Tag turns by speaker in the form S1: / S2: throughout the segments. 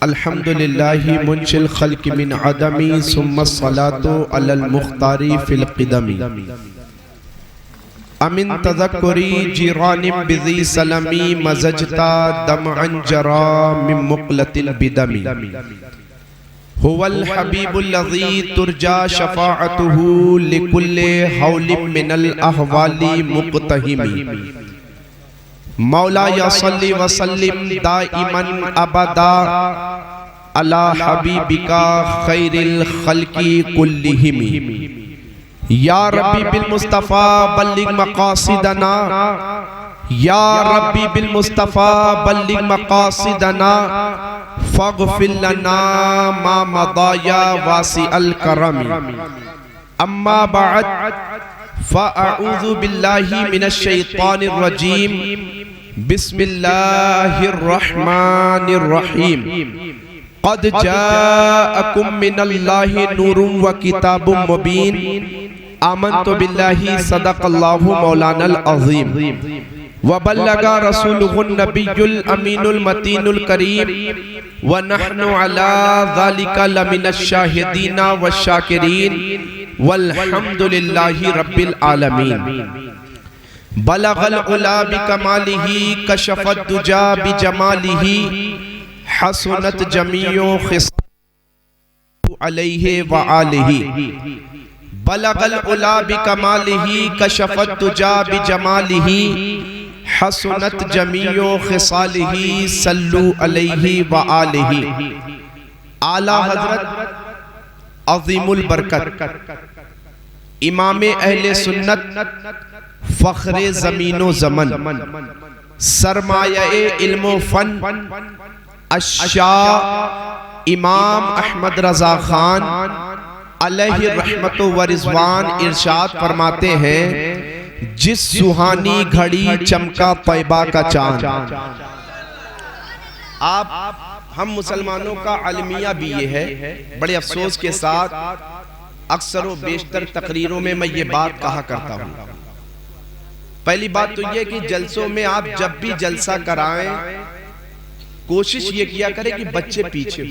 S1: अल्हम्दुलिल्लाहि मुंशिल खल्क़ मिन अदमी सुम्मा सलातु अलल मुख्तारी फिल क़िदमी अमिन तज़क्कुरी जिरानिम बिज़ी सलमी मज़जता दमअन जरा मिन मुक़लतिल बिदमी हुवल हबीबुल्लज़ी तुरजा शफ़ाअतुहु लिकुल्लि हौलिम मिनल अहवाली मुक़तहिमी मौला या सल्ली व सल्लिम दाइमन अबदा अला हबीबिका खैरिल खल्की कुल्लिहिम या रब्बी बिल मुस्तफ़ा बल्लिग मक़ासिदना या रब्बी बिल मुस्तफ़ा बल्लिग मक़ासिदना फ़ग़फ़िर लना मा मदा या वासिअल करम अम्मा बअद फ़अऊज़ु बिल्लाहि मिनश शैतानिर रजीम बिस्मिल्लाहिर रहमानिर रहीम क़द जाअकुम मिनल्लाहि नूरुम व किताबुम मुबीन आमन्तु बिल्लाहि सदक़ल्लाहु मौलानल अज़ीम व बल्लगा रसूलुहुन नबियुल अमीनुल मतीनुल करीम व नहनु अला ज़ालिका लमिनश शाहिदीना व शाकिरीन वल्हम्दुलिल्लाहि रब्बिल आलमीन बलगल उला बिकमालिही कशफत दुजा बिजमालिही हसनत जमीओ खिसालुहु अलैहि व आलिही बलगल उला बिकमालिही कशफत दुजा बिजमालिही हसनत जमीओ खिसालिही सल्लु अलैहि व आलिही आला हज़रत अज़ीमुल बरकत इमामे अहले सुन्नत फ़ख्रे ज़मीनो ज़मन सरमाये इल्मो फ़न अश्शाह इमाम अहमद रज़ा खान अलैहि रहमतो व रिज़वान इरशाद फरमाते हैं, जिस सुहानी घड़ी चमका तैबा का चांद। आप हम मुसलमानों का अलमिया भी ये है, बड़े अफसोस के साथ अक्सर व बेशतर तकरीरों में मैं ये बात कहा करता हूँ। पहली बात तो ये कि जलसों में आप जब भी जलसा कराएं कोशिश ये किया करें कि बच्चे पीछे।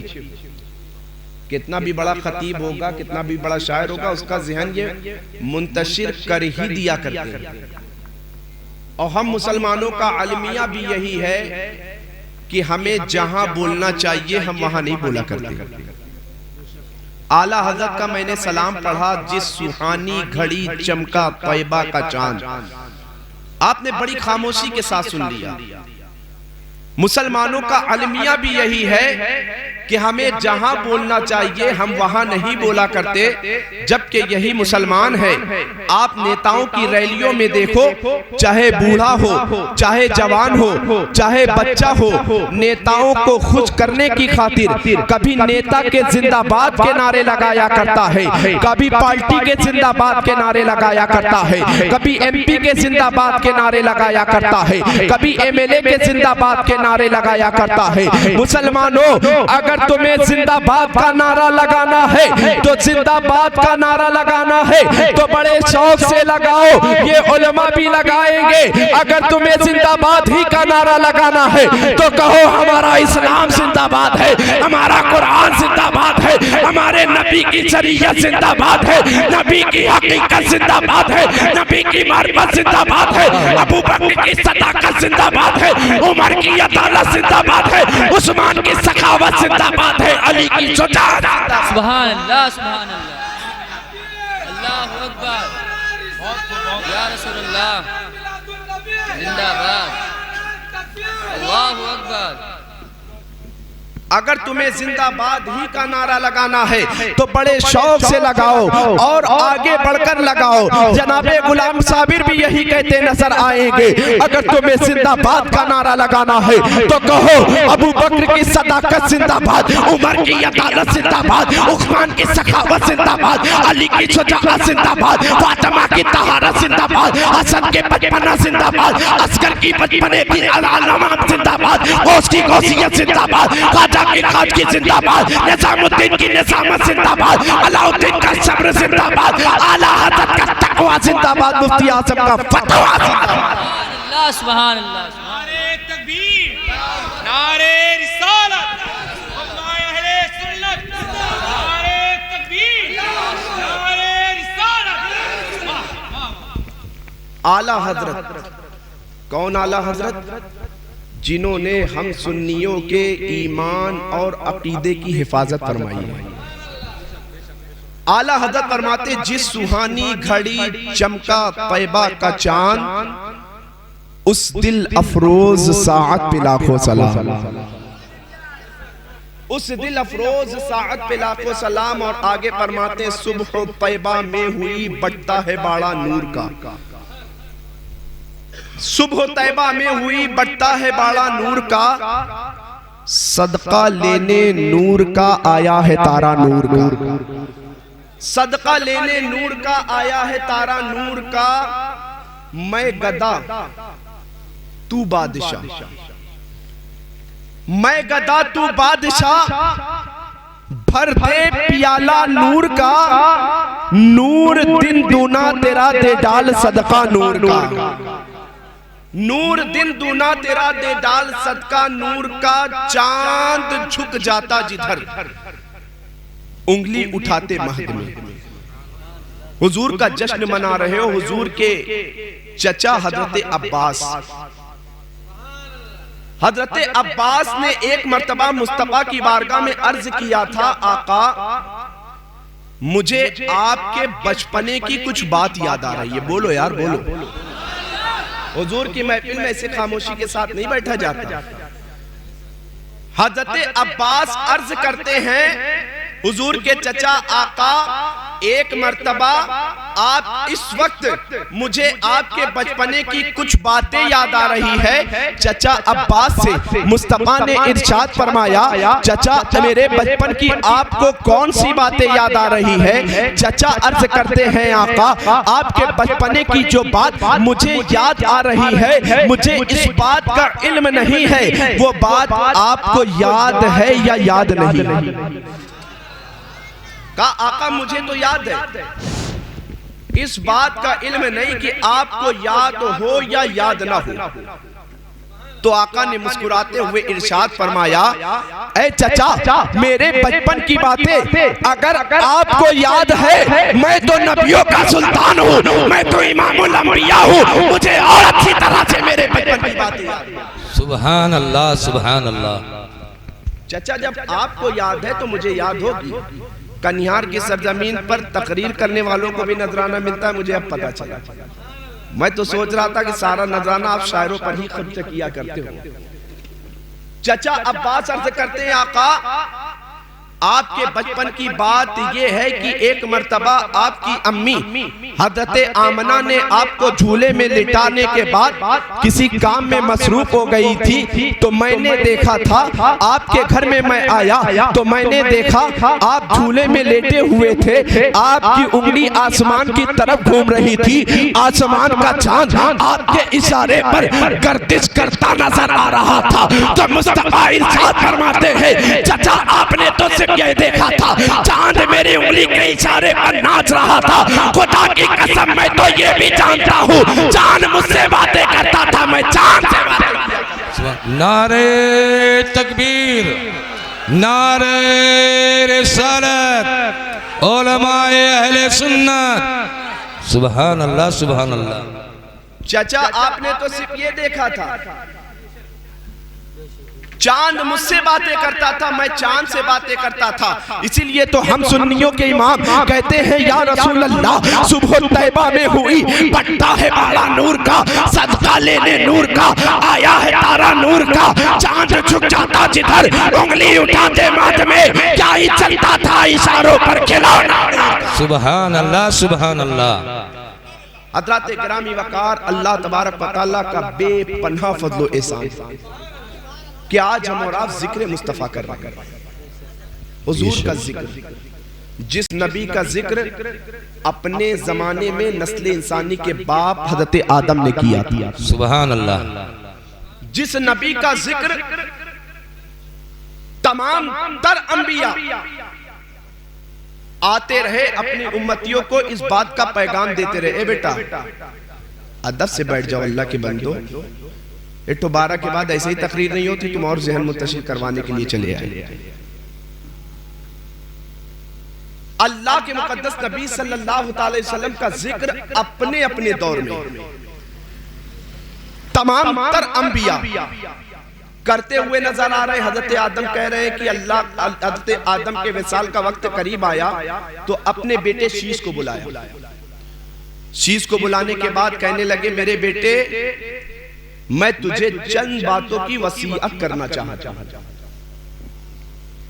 S1: कितना भी बड़ा खतीब होगा, कितना भी बड़ा शायर होगा, उसका ज़हन ये मुंतशिर कर ही दिया करते हैं। और हम मुसलमानों का अलमिया भी यही है कि हमें जहां बोलना चाहिए हम वहां नहीं बोला करते। आला हज़रत का मैंने सलाम पढ़ा, जिस सुहानी घड़ी चमका तैबा का चांद। आपने बड़ी खामोशी के साथ सुन लिया। मुसलमानों का अलमिया भी यही है कि हमें जहां बोलना चाहिए हम वहां नहीं बोला करते, जबकि यही मुसलमान है। आप नेताओं की रैलियों में देखो, चाहे बूढ़ा हो, चाहे जवान हो, चाहे बच्चा हो, नेताओं को खुश करने की खातिर कभी नेता के जिंदाबाद के नारे लगाया करता है, कभी पार्टी के जिंदाबाद के नारे लगाया करता है, कभी एमपी के जिंदाबाद के नारे लगाया करता है, कभी एमएलए के जिंदाबाद के नारे लगाया करता है। मुसलमानों, अगर तुम्हें जिंदाबाद का नारा लगाना है तो जिंदाबाद का नारा लगाना है तो बड़े शौक से लगाओ, ये उलमा भी लगाएंगे। अगर तुम्हें जिंदाबाद ही का नारा लगाना है तो कहो हमारा इस्लाम जिंदाबाद है, हमारा कुरान जिंदाबाद है, हमारे नबी की शरीयत जिंदाबाद है, नबी की हकीकत जिंदाबाद है, नबी की मार्फत जिंदाबाद है, अबू बकर की सदाकत जिंदाबाद है, उमर की अदालत जिंदाबाद है, उस्मान की सखावत जिंदाबाद है, अली की शुजाअत।
S2: सुभान अल्लाह, सुभान अल्लाह, अल्लाहु अकबर, या रसूलुल्लाह जिंदाबाद, अल्लाहु अकबर।
S1: अगर तुम्हें जिंदाबाद ही का नारा लगाना है तो बड़े शौक से लगाओ और आगे बढ़कर लगाओ। जनाबे गुलाम साबिर भी यही कहते नजर आएंगे, अगर तुम्हें जिंदाबाद का नारा लगाना है तो कहो अबू बकर की सदाकत जिंदाबाद, उमर की अदालत जिंदाबाद, उस्मान की सखावत जिंदाबाद, अली की शुजाअत जिंदाबाद, फातिमा की तहारत जिंदाबाद, हसन के बचपना जिंदाबाद, असगर की बचपने की अलामात जिंदाबाद, गौस की गौसियत जिंदाबाद, की खाज की जिंदाबाद, निजामुद्दीन की निजामत जिंदाबाद, अलाउद्दीन का सब्र जिंदाबाद, आला हज़रत का तक़वा जिंदाबाद, मुफ्ती आज़म का फतवा जिंदाबाद।
S2: अल्लाह सुभान अल्लाह, नारे तकबीर, नारे रिसालत,
S1: आला हजरत। कौन आला हजरत? जिन्होंने हम सुन्नियों के ईमान और अकीदे की हिफाजत फरमाई है। आला हजरत फरमाते, जिस सुहानी घड़ी चमका तैबा का चांद, उस दिल अफरोज साअत पे लाखों सलाम। उस दिल अफरोज साअत पे लाखों सलाम। और आगे फरमाते, सुबह तैबा में हुई बढ़ता है बाड़ा नूर का। सुबह तैबा में हुई बढ़ता है बाड़ा नूर का, सदका लेने नूर का आया है तारा नूर का। सदका लेने नूर का आया है तारा नूर का। मैं गदा तू बादशाह, मैं गदा तू बादशाह, भर दे पियाला नूर का। नूर दिन दूना तेरा दे डाल सदका नूर का। नूर दिन दूना तेरा दे डाल सदका नूर का। चांद झुक जाता जिधर, उंगली उठाते महद में। हुजूर का जश्न मना रहे हो। हुजूर के चचा हजरत अब्बास, हजरत अब्बास ने एक मर्तबा मुस्तफा की बारगाह में अर्ज किया था, आका मुझे आपके बचपने की कुछ बात याद आ रही है। बोलो यार बोलो। हुजूर की महफिल में ऐसे खामोशी के साथ नहीं बैठा जाता। हजरत अब्बास अर्ज करते हैं, हुजूर के चचा आका एक मर्तबा आप इस वक्त मुझे आपके बचपने की कुछ बातें याद आ रही है। चचा अब्बास से मुस्तफा ने इरशाद फरमाया, चचा मेरे बचपन की आपको कौन सी बातें याद आ रही है? चचा अर्ज करते हैं, आका आपके बचपने की जो बात मुझे याद आ रही है, मुझे इस बात का इल्म नहीं है वो बात आपको याद है या याद नहीं? कहा आका मुझे तो याद है, इस बात का इल्म नहीं कि आपको याद हो या याद ना हो। तो आका ने मुस्कुराते हुए इरशाद फरमाया, ऐ चचा मेरे बचपन की बातें अगर आपको याद है, मैं तो नबियों का सुल्तान हूँ, मैं तो इमामुल अंबिया हूँ, मुझे और अच्छी तरह से मेरे बचपन की बातें याद है।
S2: सुभान अल्लाह सुभान अल्लाह।
S1: चचा जब आपको याद है तो मुझे याद होगी। कन्हार की सरजमीन पर तकरीर करने वालों को भी नजराना मिलता है, मुझे अब पता चला। मैं तो सोच रहा था कि सारा नजराना आप शायरों पर ही खर्च किया करते हो। चचा अब्बास अर्ज करते हैं, आका आपके बचपन की बात यह है कि एक मर्तबा आपकी अम्मी हजरत आमना ने आपको झूले में लिटाने के बाद किसी काम में मसरूफ हो गई थी। तो मैंने देखा था, आपके घर में मैं आया तो मैंने देखा आप झूले में लेटे हुए थे, आपकी उंगली आसमान की तरफ घूम रही थी। आसमान का चांद आपके इशारे पर गर्दिश करता नजर आ रहा था। तो मुस्तफा इरशाद फरमाते हैं, चचा आपने तो ये देखा था, चांद मेरी उंगली के इशारे पर नाच रहा था। खुदा की कसम मैं तो ये भी जानता हूँ, चांद मुझसे बातें करता था, मैं चांद से बातें करता था।
S3: नारे तकबीर, नारे रिसालत, उलमाए अहले सुन्नत। सुभान अल्लाह सुभान अल्लाह।
S1: चाचा आपने तो सिर्फ ये देखा था, चांद मुझसे बातें करता था, मैं चांद से बातें करता था। इसीलिए तो हम सुन्नियों के इमाम कहते हैं, या रसूल अल्लाह सुबह तैबा में हुई बढ़ता है बाड़ा नूर का, सदका लेने नूर का आया है तारा नूर का। चांद झुक जाता जिधर, उंगली उठाते माथ में, क्या ही चलता था इशारों पर खिलौना।
S3: सुभान अल्लाह सुभान अल्लाह।
S1: हज़रात गिरामी वकार, अल्लाह तबारक व तआला का बेपनाह फज़्ल व एहसान कि आज हम और आप जिक्र मुस्तफा कर रहे हैं, हुजूर का जिक्र, जिस नबी का जिक्र अपने जमाने में नस्ल इंसानी के बाप हजरत आदम ने किया था।
S3: सुभान अल्लाह।
S1: जिस नबी का जिक्र तमाम तर अंबिया आते रहे, अपनी उम्मतियों को इस बात का पैगाम देते रहे। बेटा अदब से बैठ जाओ अल्लाह के बंदो, 12 के बाद ऐसे ही तकरीर नहीं होती, तुम और ज़हन मुत्तशिर करवाने के लिए चले आए। अल्लाह के मुकद्दस नबी सल्लल्लाहु अलैहि वसल्लम का जिक्र अपने अपने दौर में तमाम तर अंबिया करते हुए नजर आ रहे। हजरत आदम कह रहे हैं कि अल्लाह, हजरत आदम के विसाल का वक्त करीब आया तो अपने बेटे शीश को बुलाया। शीश को बुलाने के बाद कहने लगे, मेरे बेटे, मैं तुझे चंद बातों की वसीयत करना चाहता हूं।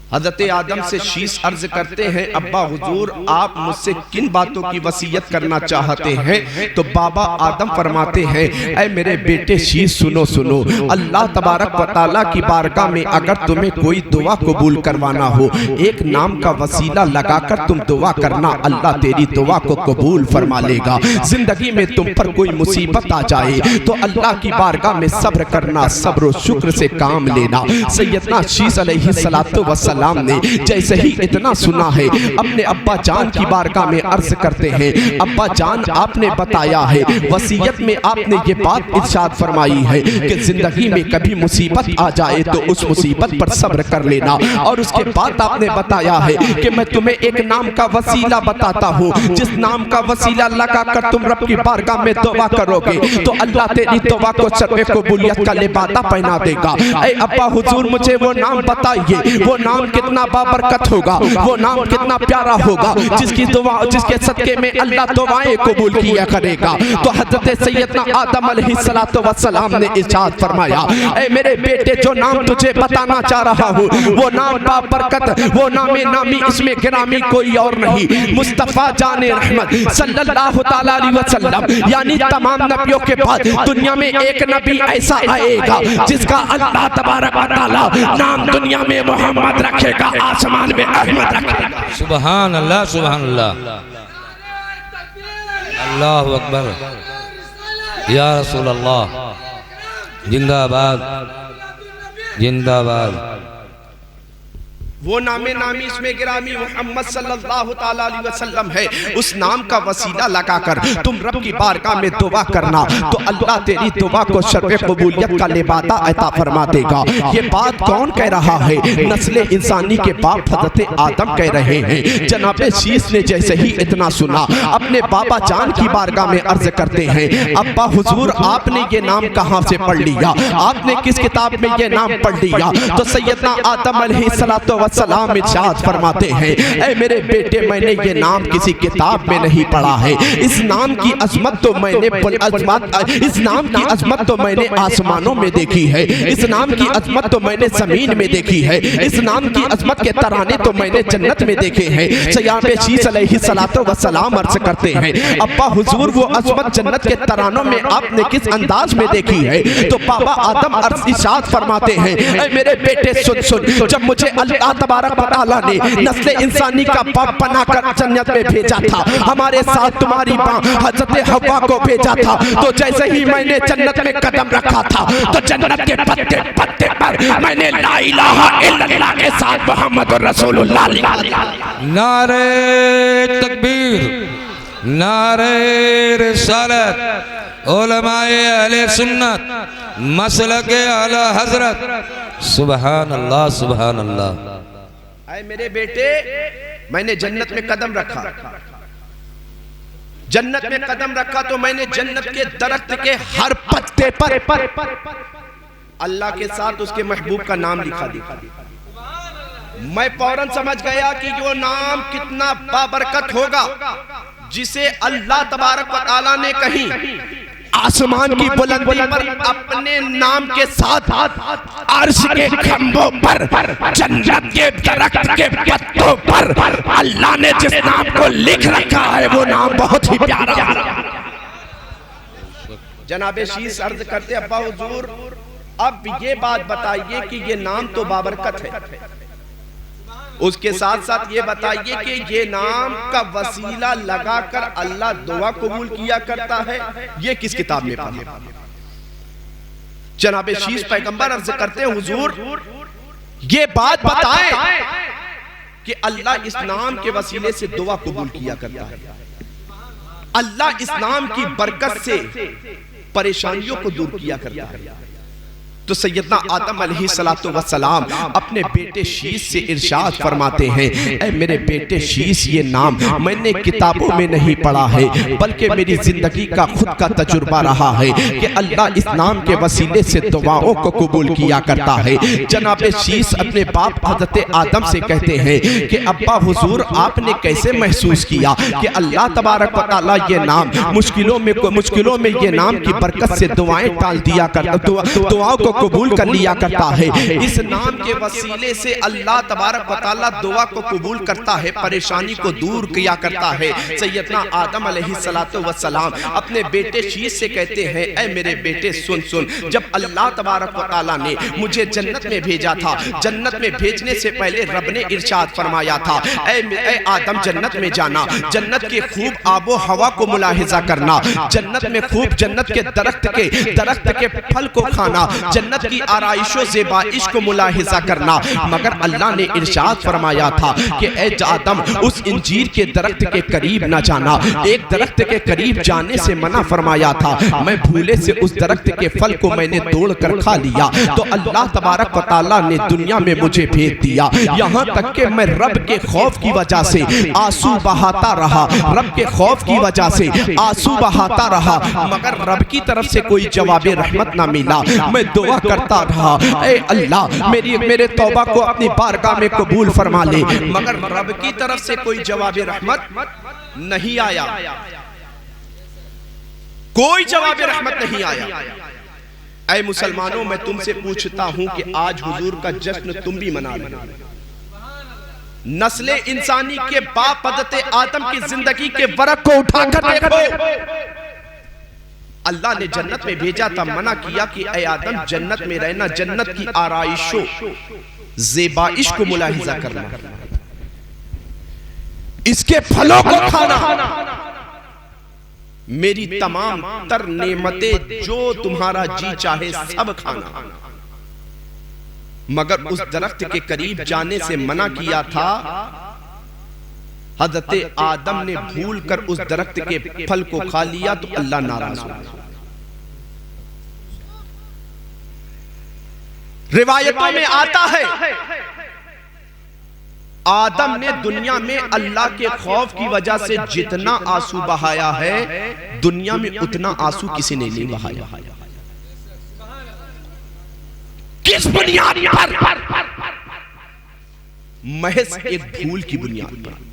S1: हजरत आदम से शीश अर्ज करते हैं, अब्बा हुजूर, आप मुझसे किन बातों की वसीयत करना चाहते हैं? तो बाबा आदम फरमाते हैं, ऐ मेरे बेटे शीश, सुनो सुनो, अल्लाह तबारक व तआला की बारगाह में अगर तुम्हें कोई दुआ कबूल करवाना हो, एक नाम का वसीला लगाकर तुम दुआ करना, अल्लाह तेरी दुआ को कबूल फरमा लेगा। जिंदगी में तुम पर कोई मुसीबत आ जाए तो अल्लाह की बारगाह में सब्र करना, सब्र और शुक्र से काम लेना। सैयदना शीश अलैहिस्सलातु वस्सलाम ने जैसे ही इतना सुना है, अपने अब्बा जान की बारगाह में अर्ज करते हैं, अब्बा जान, आपने बताया है, वसीयत में आपने ये बात इरशाद फरमाई है कि जिंदगी में कभी मुसीबत आ जाए तो उस मुसीबत पर सब्र कर लेना। और उसके बाद आपने बताया है कि मैं तुम्हें एक नाम का वसीला बताता हूँ, जिस नाम का वसीला लगाकर तुम रब की बारगाह में दुआ करोगे तो अल्लाह तेरी दुआ को सर्वे कबूलियत का लिबादा पहना देगा। ऐ अब्बा हुजूर, मुझे वो नाम बताइए, वो नाम कितना बाबरकत होगा, वो नाम कितना प्यारा होगा, जिसकी दुआ, जिसके सदके में अल्लाह दुआएं कबूल किया करेगा। तो हजरत सैयदना आदम अलैहिस्सलातु वस्सलाम ने इरशाद फरमाया, ऐ मेरे बेटे, जो नाम तुझे बताना चाह रहा हूँ वो नाम बाबरकत, वो नामे नामी, इसमें गिरामी कोई और नहीं, मुस्तफा जाने रहमत सल्लल्लाहु तआला अलैहि वसल्लम, यानी तमाम नबियों के बाद दुनिया में एक नबी ऐसा आएगा जिसका अल्लाह तबारक व तआला नाम दुनिया में मोहम्मद रखेगा, आसमान में अहमद रखेगा।
S3: सुभान अल्लाह, सुभान अल्लाह, अल्लाहु अकबर, या रसूल अल्लाह, जिंदाबाद जिंदाबाद।
S1: वो नामे नामी, इसमें गिरामी मोहम्मद सल्लल्लाहु तआला अलैहि वसल्लम है। उस नाम का वसीला लगाकर तुम रब की बारगाह में दुआ करना तो अल्लाह तेरी दुआ को शर्फ़ कबूलियत का लिबादा अता फरमा देगा। ये बात कौन कह रहा है? नस्ल इंसानी के बाप हजरत आदम कह रहे हैं। जनाबे शीश ने जैसे ही इतना सुना, अपने बाबा जान की बारगाह में अर्ज करते हैं, अब्बा हुजूर, आपने ये नाम कहाँ से पढ़ लिया? आपने किस किताब में ये नाम पढ़ लिया? तो सैयदना आदम अलैहिस्सलातु सलाम इरशाद फरमाते हैं, ऐ मेरे बेटे, मैंने ये नाम किसी किताब में नहीं पढ़ा है। इस नाम की अजमत तो मैंने इस नाम की अजमत तो मैंने आसमानों में देखी है, इस नाम की अजमत तो मैंने जमीन में देखी है, इस नाम की अजमत के तराने तो मैंने जन्नत में देखे हैं। सयाबे शीश अलैहिस्सलातु वस्सलाम अर्ज करते हैं, अब्बा हुजूर, वो अजमत जन्नत के तरानों में आपने किस अंदाज में देखी है? तो बाबा आदम इरशाद फरमाते हैं, ऐ मेरे बेटे, सुन सुन, जब मुझे अल्लाह तबारक व तआला ने नस्ल इंसानी का बाप बनाकर जन्नत में भेजा था, हमारे साथ तुम्हारी मां हजरत हव्वा को भेजा था, तो जैसे ही मैंने जन्नत में कदम रखा था तो जन्नत के पत्ते पत्ते पर मैंने ला इलाहा इल्लल्लाह के साथ मोहम्मद रसूलुल्लाह लिखा।
S3: नारे तकबीर, नारे रिसालत, उलमाए अहले सुन्नत, मसलके आला हजरत, सुभान अल्लाह, सुभान अल्लाह।
S1: ऐ मेरे बेटे, मैंने जन्नत में कदम रखा, जन्नत में कदम रखा तो मैंने जन्नत के दरख्त के हर पत्ते पर अल्लाह के साथ उसके महबूब का नाम लिखा दिया। मैं फौरन समझ गया कि वो नाम कितना बाबरकत होगा, जिसे अल्लाह तबारक व तआला ने कहीं आसमान की बुलंदी पर अपने नाम के साथ अर्श के खंभों पर, जन्नत के दरख्त के पत्तों पर अल्लाह ने जिस नाम को लिख रखा है वो नाम बहुत ही प्यारा। जनाबे शीश अर्ज करते, अब्बा हुजूर, अब ये बात बताइए कि ये नाम तो बाबरकत है, उसके साथ साथ ये बताइए कि ये नाम का वसीला लगाकर अल्लाह दुआ कबूल किया करता है, ये किस किताब में पढ़ा? जनाबे शीश पैगंबर अर्ज करते हैं, हुजूर, ये बात बताएं कि अल्लाह इस नाम के वसीले से दुआ कबूल किया करता है, अल्लाह इस नाम की बरकत से परेशानियों को दूर किया करता है। तो सैयदना आदम अलैहिस्सलातु वस्सलाम अपने बेटे शीश से इरशाद फरमाते हैं, ऐ मेरे बेटे शीश, ये नाम मैंने किताबों में नहीं पढ़ा है बल्कि मेरी जिंदगी का खुद का तजुर्बा रहा है कि अल्लाह इस नाम के वसीले से दुआओं को कबूल किया करता है। जनाब शीश अपने बाप हज़रत आदम से कहते हैं कि अब्बा हुजूर, आपने कैसे महसूस किया कि अल्लाह तबारक व तआला ये नाम मुश्किलों में ये नाम की बरकत से दुआएं टाल दिया करता, दुआओं को कबूल कर लिया करता है। इस नाम के वसीले से अल्लाह तबारक व तआला दुआ को कबूल करता है, परेशानी को दूर किया करता है। सैयदना आदम अलैहिस्सलातु वस्सलाम अपने बेटे शीश से कहते हैं, ऐ मेरे बेटे सुन, जब अल्लाह तबारक व तआला ने मुझे जन्नत में भेजा था, जन्नत में भेजने से पहले रब ने इरशाद फरमाया था, ऐ आदम जन्नत में जाना, जन्नत के खूब आबो हवा को मुलाहिजा करना, जन्नत में खूब जन्नत के दरख्त के फल को खाना, जन्नत की आराइशो ज़ेबाइश को मुलाहिजा करना। मगर अल्लाह ने इरशाद फरमाया था कि ऐ आदम, उस इंजीर के दरख्त के करीब न जाना, एक दरख्त के करीब जाने से मना फरमाया था। मैं भूले से उस दरख्त के फल को मैंने तोड़ कर खा लिया, तो अल्लाह तबारक व तआला ने दुनिया में मुझे भेज दिया, यहाँ तक कि मैं रब के खौफ की वजह से आंसू बहाता रहा, रब के खौफ की वजह से आंसू बहाता रहा, मगर रब की तरफ से कोई जवाब रहमत ना मिला। मैं दुआ करता रहा, ऐ अल्लाह मेरे तौबा को अपनी बारगाह में कबूल फरमा ले, मगर रब की तरफ से कोई जवाब रहमत नहीं आया, कोई जवाब रहमत नहीं आया। ऐ मुसलमानों, मैं तुमसे पूछता हूं कि आज हुजूर का जश्न तुम भी मना रहे हो। नस्ले इंसानी के बाप हज़रत आदम की जिंदगी के वरक को उठाकर देखो। अल्लाह ने जन्नत में भेजा था, मना किया कि ऐ आदम जन्नत में रहना, जन्नत की आराइशों ज़ेबाइश को मुलाहिजा करना, इसके फलों को खाना, मेरी तमाम तर नेमतें जो तुम्हारा जी चाहे सब खाना। मगर उस दरख्त के करीब जाने से मना किया था। हज़रत आदम ने भूल कर उस दरख्त के फल को खा लिया तो अल्लाह नाराज हो गया। रिवायतों में आता है आदम ने दुनिया में अल्लाह के खौफ की वजह से जितना आंसू बहाया है, दुनिया में उतना आंसू किसी ने नहीं बहाया। किस बुनियाद पर? महज एक भूल की बुनियाद पर।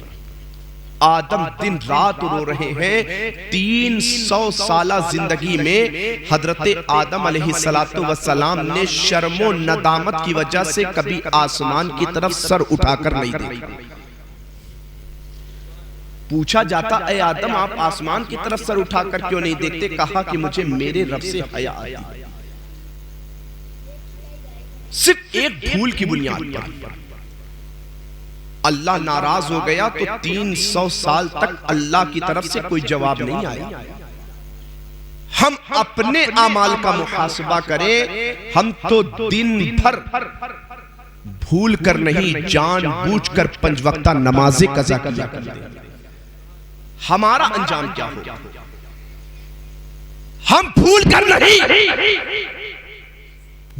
S1: आदम दिन रात रो रहे हैं। 300 साला जिंदगी में हजरत आदम अलैहिस्सलातु वस्सलाम ने शर्मो नदामत की वजह से कभी आसमान की तरफ सर उठाकर नहीं देखा। पूछा जाता, ऐ आदम आप आसमान की तरफ सर उठाकर क्यों नहीं देखते? कहा कि मुझे मेरे रब से हया आती है। सिर्फ एक भूल की बुनियाद पर अल्लाह नाराज हो गया तो 300 साल तक अल्लाह की तरफ से कोई जवाब नहीं आया। हम अपने अमाल का मुहासबा करें। हम तो दिन भर भूल कर नहीं, जानबूझकर 5 वक्ता नमाज़ें कज़ा किया करते हैं। हमारा अंजाम क्या होगा? हम भूल कर नहीं,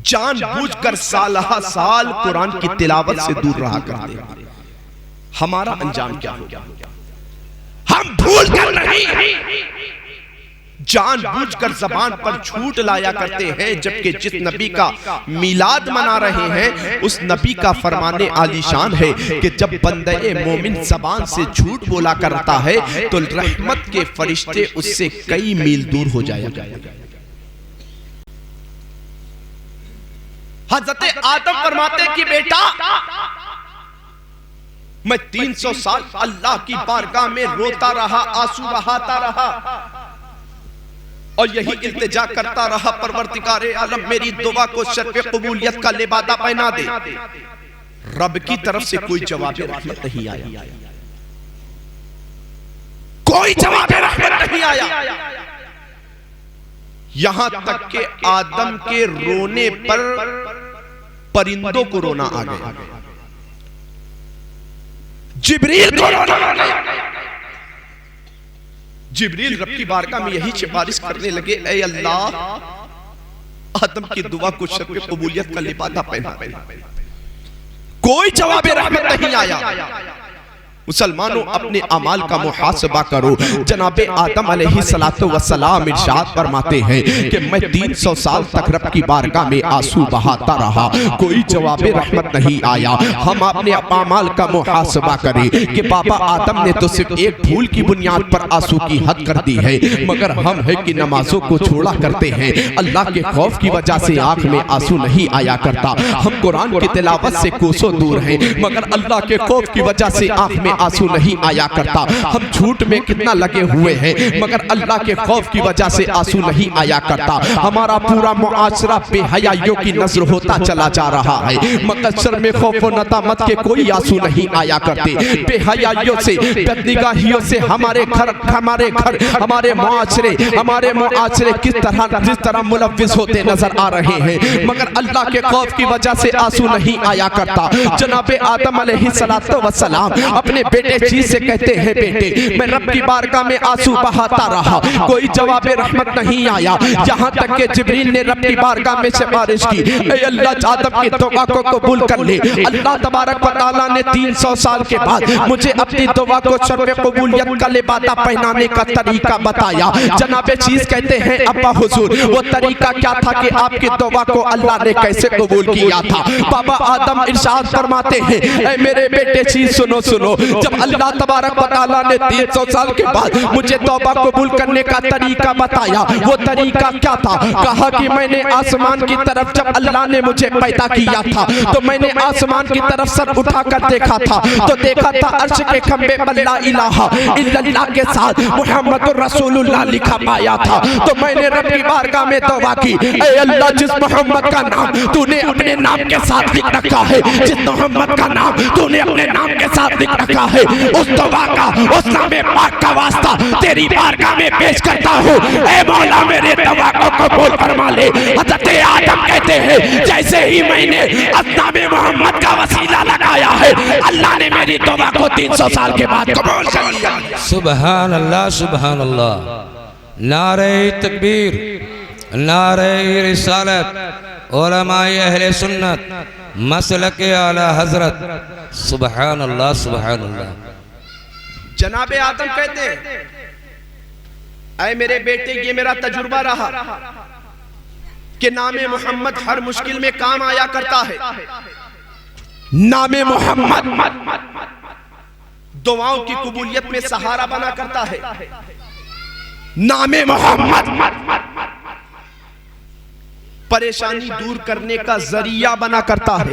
S1: जानबूझकर सालहा साल कुरान की तिलावत से दूर रहा करते हैं। हमारा अंजाम क्या होगा? हम भूल कर नहीं, जानबूझकर ज़बान पर झूठ लाया करते हैं। जबकि जिस नबी का मिलाद मना रहे हैं उस नबी का फरमाने आलीशान है कि जब बंदे मोमिन ज़बान से झूठ बोला करता है तो रहमत के फरिश्ते उससे कई मील दूर हो जाएगा। हज़रत आदम फरमाते कि बेटा मैं 300 साल अल्लाह की बारगाह में रोता रहा, आंसू बहाता रहा और यही इल्तिजा करता रहा, परवरदिगारे आलम मेरी दुआ को शर्फ़े कबूलियत का लिबादा पहना दे। रब की तरफ से कोई जवाब रहमत नहीं आया, कोई जवाब रहमत नहीं आया। यहां तक कि आदम के रोने पर परिंदों को रोना आ गया, जिब्रील को रोना आ गया। जिब्रील रब की बारगाह में यही सिफारिश करने लगे, ऐ अल्लाह आदम की दुआ को शर्फ़ कबूलियत का लिबादा पहना। कोई जवाब रहमत नहीं आया। मुसलमानों, अपने अमाल का मुहासबा करो। जनाबे आदम अलैहिस्सलातु वस्सलाम इरशाद फरमाते हैं कि मैं 300 साल तक रब की बारगाह में आंसू बहाता रहा, कोई जवाब रहमत नहीं आया। हम अपने अमाल का मुहासबा करें कि बाबा आदम ने तो सिर्फ एक भूल की बुनियाद पर आंसू की हद कर दी है, मगर हम है कि नमाजों को छोड़ा करते हैं। अल्लाह के खौफ की वजह से आंख में आंसू नहीं आया करता। हम कुरान की तिलावत से कोसों दूर हैं, मगर अल्लाह के खौफ की वजह से आंख में आंसू नहीं आया करता। हम झूठ में कितना लगे हुए हैं, मगर अल्लाह के खौफ की वजह से आंसू नहीं आया करता। हमारा पूरा मुआशरा बेहयाइयों की नजर होता चला जा रहा है, मगर सर में खौफ व नदामत के कोई आंसू नहीं आया करते। बेहयाइयों से, बदनिगाहियों से हमारे घर हमारे मुआशरे जिस तरह मुलव्विस होते नजर आ रहे हैं, मगर अल्लाह के खौफ की वजह से आंसू नहीं आया करता। जनाबे आदम अलैहिस्सलातु वस्सलाम अपने बेटे चीज से कहते हैं, बेटे मैं रब की बारगाह में आंसू बहाता रहा, कोई जवाब रहमत नहीं आया। यहाँ तक कि जिब्रील ने रब की बारगाह में सिफारिश की, ऐ अल्लाह आदम की दुआ को कबूल कर ले। अल्लाह तबारक व तआला ने 300 साल के बाद मुझे अपनी दुआ को शर्फ़ कबूलियत का लिबादा पहनाने का तरीका बताया। जनाबे चीज कहते हैं, अब्बा हुजूर वो तरीका क्या था कि आपकी दुआ को अल्लाह ने कैसे कबूल किया था? बाबा आदम इरशाद फरमाते हैं, ऐ मेरे बेटे चीज सुनो सुनो, जब अल्लाह तबारक व तआला ने 300 साल के बाद मुझे तौबा कबूल करने का तरीका बताया, वो तरीका क्या था? कहा कि मैंने आसमान की तरफ, जब अल्लाह ने मुझे पैदा किया था तो मैंने आसमान की तरफ सर उठाकर देखा था, तो देखा था अर्श के खंबे पर ला इलाहा इल्लल्लाह के साथ मुहम्मदुर रसूलुल्लाह लिखा पाया था। तो मैंने रब की बारगाह में तौबा की, ऐ अल्लाह जिस मोहम्मद का नाम तूने अपने नाम के साथ लिख रखा है, जिस मोहम्मद का नाम तूने अपने नाम के साथ लिख रखा है, उस तौबा का, उस नामे पाक का वास्ता तेरी बारगाह में पेश करता हूँ। ऐ मौला मेरे तौबा को कबूल फरमा ले। हज़रत आदम कहते हैं, जैसे ही मैंने नामे मोहम्मद का वसीला लगाया है, अल्लाह ने मेरी तौबा को 300 साल के बाद कबूल कर लिया।
S3: सुभान अल्लाह, सुभान अल्लाह। नारे तकबीर, नारे रिसालत, उलमाए अहले सुन्नत, मसलके आला हजरत। सुभान अल्लाह, सुभान अल्लाह।
S1: जनाबे आदम कहते हैं, ऐ मेरे बेटे ये मेरा तजुर्बा रहा कि नामे मोहम्मद हर मुश्किल में काम आया करता है। नामे मोहम्मद दुआओं की कबूलियत में सहारा बना करता है। नामे मोहम्मद परेशानी दूर करने का जरिया बना करता है।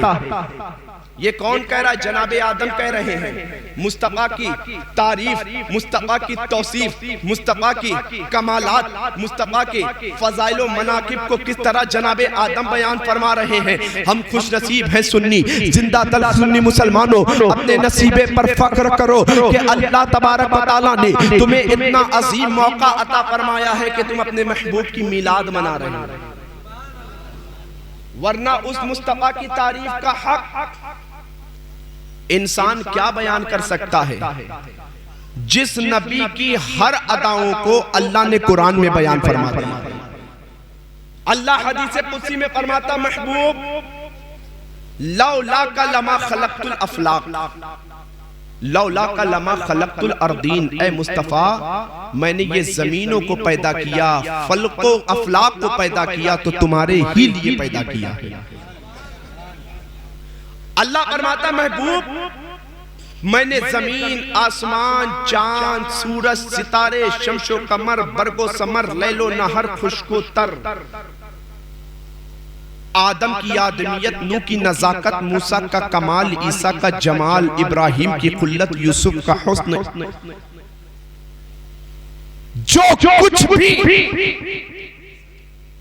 S1: ये कौन कह रहा है? जनाबे आदम कह रहे हैं। मुस्तफा की तारीफ, मुस्तफा की तौसीफ, मुस्तफा की कमालात, मुस्तफा के फजाइल व मनाकिब को किस तरह जनाबे आदम बयान फरमा रहे हैं। हम खुश नसीब हैं सुन्नी, जिंदा दल सुन्नी मुसलमानों, अपने नसीबे पर फख्र करो कि अल्लाह तबारक व तआला ने तुम्हें इतना अजीम मौका अता फरमाया है कि तुम अपने महबूब की मिलाद मना रहे हो। वरना उस मुस्तफा की तारीफ का हक इंसान क्या बयान कर सकता है, जिस नबी की हर अदाओं को अल्लाह ने कुरान में बयान फरमा दिया। अल्लाह हदीस कुदसी में फरमाता, महबूब लौला का लमा खलक़तुल अफलाक, लौला का लमा खलक़तुल अर्दीन। ऐ मुस्तफ़ा, मैंने ये जमीनों को पैदा किया, फलको अफलाक को पैदा किया तो तुम्हारे ही लिए पैदा किया है। अल्लाह फरमाता, महबूब मैंने जमीन, आसमान, चांद, सूरज, सितारे, शम्सो कमर, बरगो समर, लैलो नहर, खुशको तर, आदम की आदमियत, नूह की नजाकत, मूसा का कमाल, ईसा का जमाल, इब्राहिम की खुल्लत, यूसुफ का हुस्न, जो कुछ भी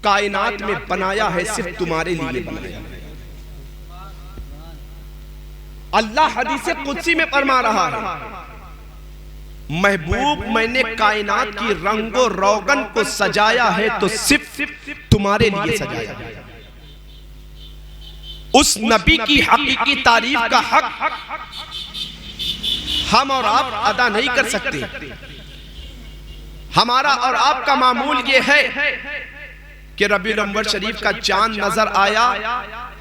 S1: कायनात में बनाया है सिर्फ तुम्हारे लिए बनाया है। अल्लाह हदीस कुदसी में फरमा रहा है, महबूब मैंने कायनात की रंगो रोगन को सजाया है तो सिर्फ तुम्हारे लिए सजाया है। उस नबी की हकीकी तारीफ का हक हम और आप अदा नहीं कर सकते। हमारा और आपका मामूल ये है कि रबीउल अव्वल शरीफ का चांद नजर आया,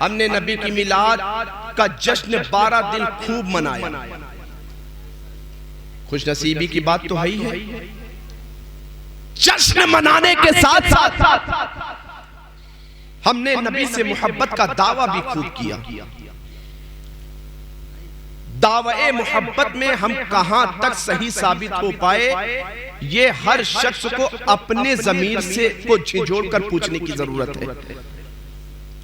S1: हमने नबी की मिलाद का जश्न 12 दिन खूब मनाया। खुश नसीबी की बात तो है ही है। जश्न मनाने के साथ साथ हमने नबी से मोहब्बत का दावा भी खूब किया। दावे मोहब्बत में हम कहां तक सही साबित हो पाए, ये हर शख्स को अपने ज़मीर से को झिझोड़ कर पूछने की जरूरत है।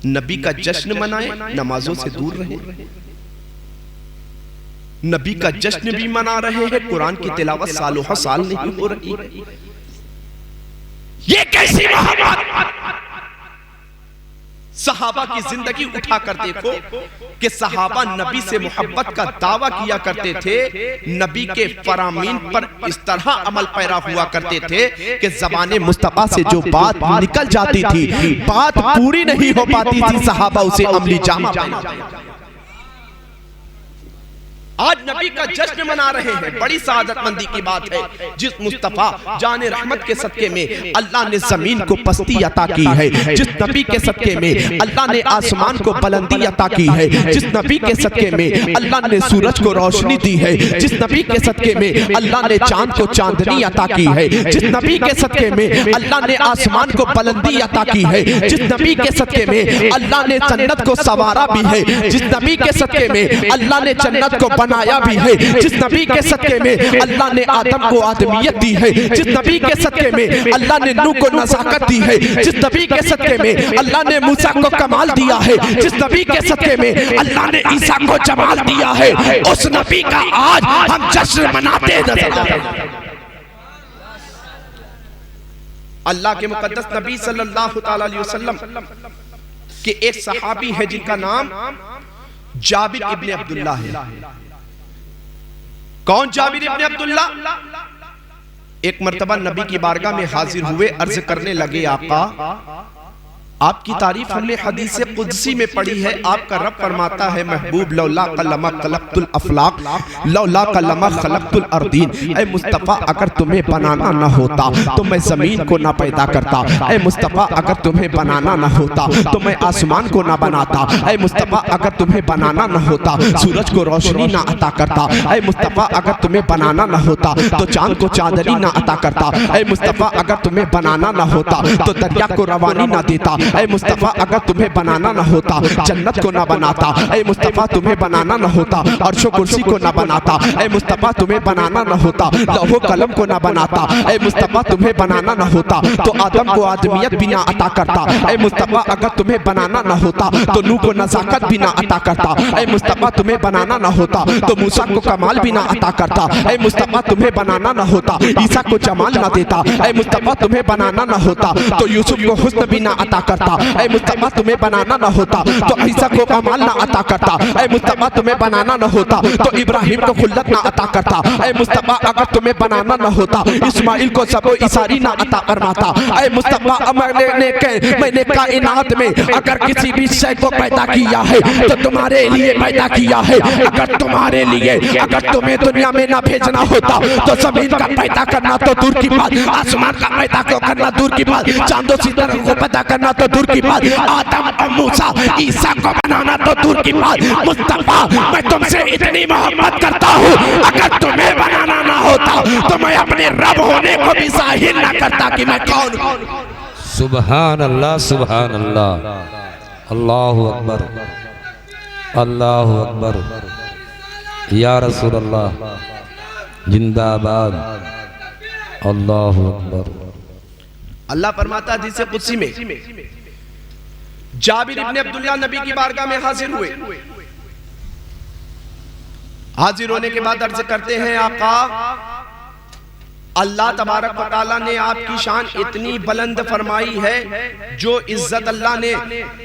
S1: नबी का जश्न मनाए, नमाजों से दूर रहे। नबी का जश्न भी मना रहे हैं, कुरान की तिलावत सालों साल नहीं हो रही। ये कैसी मोहब्बत! सहाबा की जिंदगी उठाकर देखो कि सहाबा नबी से मोहब्बत का दावा किया करते थे, नबी के फरामीन पर इस तरह अमल पैरा हुआ करते थे कि ज़बाने मुस्तफ़ा से जो बात निकल जाती थी, बात पूरी नहीं हो पाती थी, सहाबा उसे अमली जामा पहना। आज नबी का जश्न मना रहे हैं, बड़ी सआदतमंदी की बात है। जिस मुस्तफ़ा जाने रहमत के सदके में अल्लाह ने जमीन को पस्ती अता की है, जिस नबी के सदके में अल्लाह ने आसमान को बुलंदी अता की है, जिस नबी के सदके में अल्लाह ने सूरज को रोशनी दी है, जिस नबी के सदके में अल्लाह ने चांद को चांदनी अता की है, जिस नबी के सदके में अल्लाह ने आसमान को बुलंदी अता की है, जिस नबी के सदके में अल्लाह ने जन्नत को संवारा भी है, जिस नबी के सदके में अल्लाह ने जन्नत को बनाया भी है, जिस नबी के सदके में अल्लाह ने आदम को आदमियत दी है, जिस नबी के सदके में अल्लाह ने नूह को नज़ाकत दी है, जिस नबी के सदके में अल्लाह ने मूसा को कमाल दिया है, जिस नबी के सदके में अल्लाह ने ईसा को जमाल दिया है, उस नबी का आज हम जश्न मनाते नजर आते हैं। अल्लाह के मुकद्दस नबी सल्लल्लाहु तआला अलैहि वसल्लम के एक सहाबी है जिनका नाम जाबिर इब्ने अब्दुल्ला है। कौन जाबिर इब्ने अब्दुल्ला? एक मर्तबा नबी की बारगाह में हाजिर हुए, अर्ज करने लगे, आका आपकी तारीफ हमने हदीस कुदसी में पढ़ी है। आपका रब फरमाता है, महबूब लौला कलमा खलक़तुल अफलाक लौला कलमा खलक़तुल अर्दीन। ऐ मुस्तफ़ा अगर तुम्हें बनाना न होता तो मैं ज़मीन को ना पैदा करता। ऐ मुस्तफ़ा अगर तुम्हें बनाना न होता तो मैं आसमान को ना बनाता। ऐ मुस्तफ़ा अगर तुम्हें बनाना न होता सूरज को रोशनी ना अता करता। ऐ मुस्तफ़ा अगर तुम्हें बनाना न होता तो चांद को चांदनी ना अता करता। ऐ मुस्तफ़ा अगर तुम्हें बनाना न होता तो दरिया को रवानी ना देता। ऐ मुस्तफ़ा अगर तुम्हें बनाना न होता जन्नत को ना बनाता। ऐ मुस्तफ़ा तुम्हें बनाना न होता अर्श कुर्सी को ना बनाता। ऐ मुस्तफ़ा तुम्हें बनाना न होता लौह कलम को ना बनाता। ऐ मुस्तफ़ा तुम्हें बनाना न होता तो आदम को आदमियत भी ना अता करता। ऐ मुस्तफ़ा अगर तुम्हें बनाना न होता तो नूह को नज़ाकत भी ना अता करता। ऐ मुस्तफ़ा तुम्हें बनाना न होता तो मूसा को कमाल भी ना अता करता। ऐ मुस्तफ़ा तुम्हें बनाना न होता ईसा को जमाल ना देता। ऐ मुस्तफ़ा तुम्हें बनाना न होता तो यूसुफ को हुस्न भी ना अता करता। ऐ मुस्तफ़ा तुम्हें बनाना न होता तो ईसा को कमाल ना अता करता। ऐ मुस्तफ़ा तुम्हें बनाना न होता तो इब्राहिम को खुल्लत ना अता करता। ऐ मुस्तफ़ा अगर तुम्हें बनाना न होता इस्माइल को सबो इसारी ना अता फरमाता। ऐ मुस्तफ़ा मैंने कायनात में अगर किसी भी शय को पैदा किया है तो तुम्हारे लिए पैदा किया है। अगर तुम्हारे लिए अगर तुम्हें दुनिया में ना भेजना होता तो जमीन का पैदा करना तो दूर की बात, आसमान का पैदा करना दूर की बात, चांदो सितारों को पैदा करना तो दूर की बात, आदम और मूसा ईसा को बनाना तो दूर की बात। मुस्तफा मैं तुमसे इतनी मोहब्बत करता हूँ, अगर तुम्हें बनाना ना होता तो मैं अपने रब होने को भी जाहिर ना करता कि मैं कौन हूँ।
S3: सुभान अल्लाह, सुभान अल्लाह, अल्लाहु अकबर, अल्लाहु अकबर, या रसूल अल्लाह जिंदाबाद, अल्लाहु अकबर।
S1: अल्लाह फरमाता है हदीस कुदसी में, जाबिर इब्ने अब्दुल्ला नबी की बारगाह में हाजिर हुए। हाजिर होने के बाद अर्ज करते हैं, आका अल्लाह तबारक व तआला ने आपकी शान इतनी बुलंद फरमाई है, जो इज्जत अल्लाह ने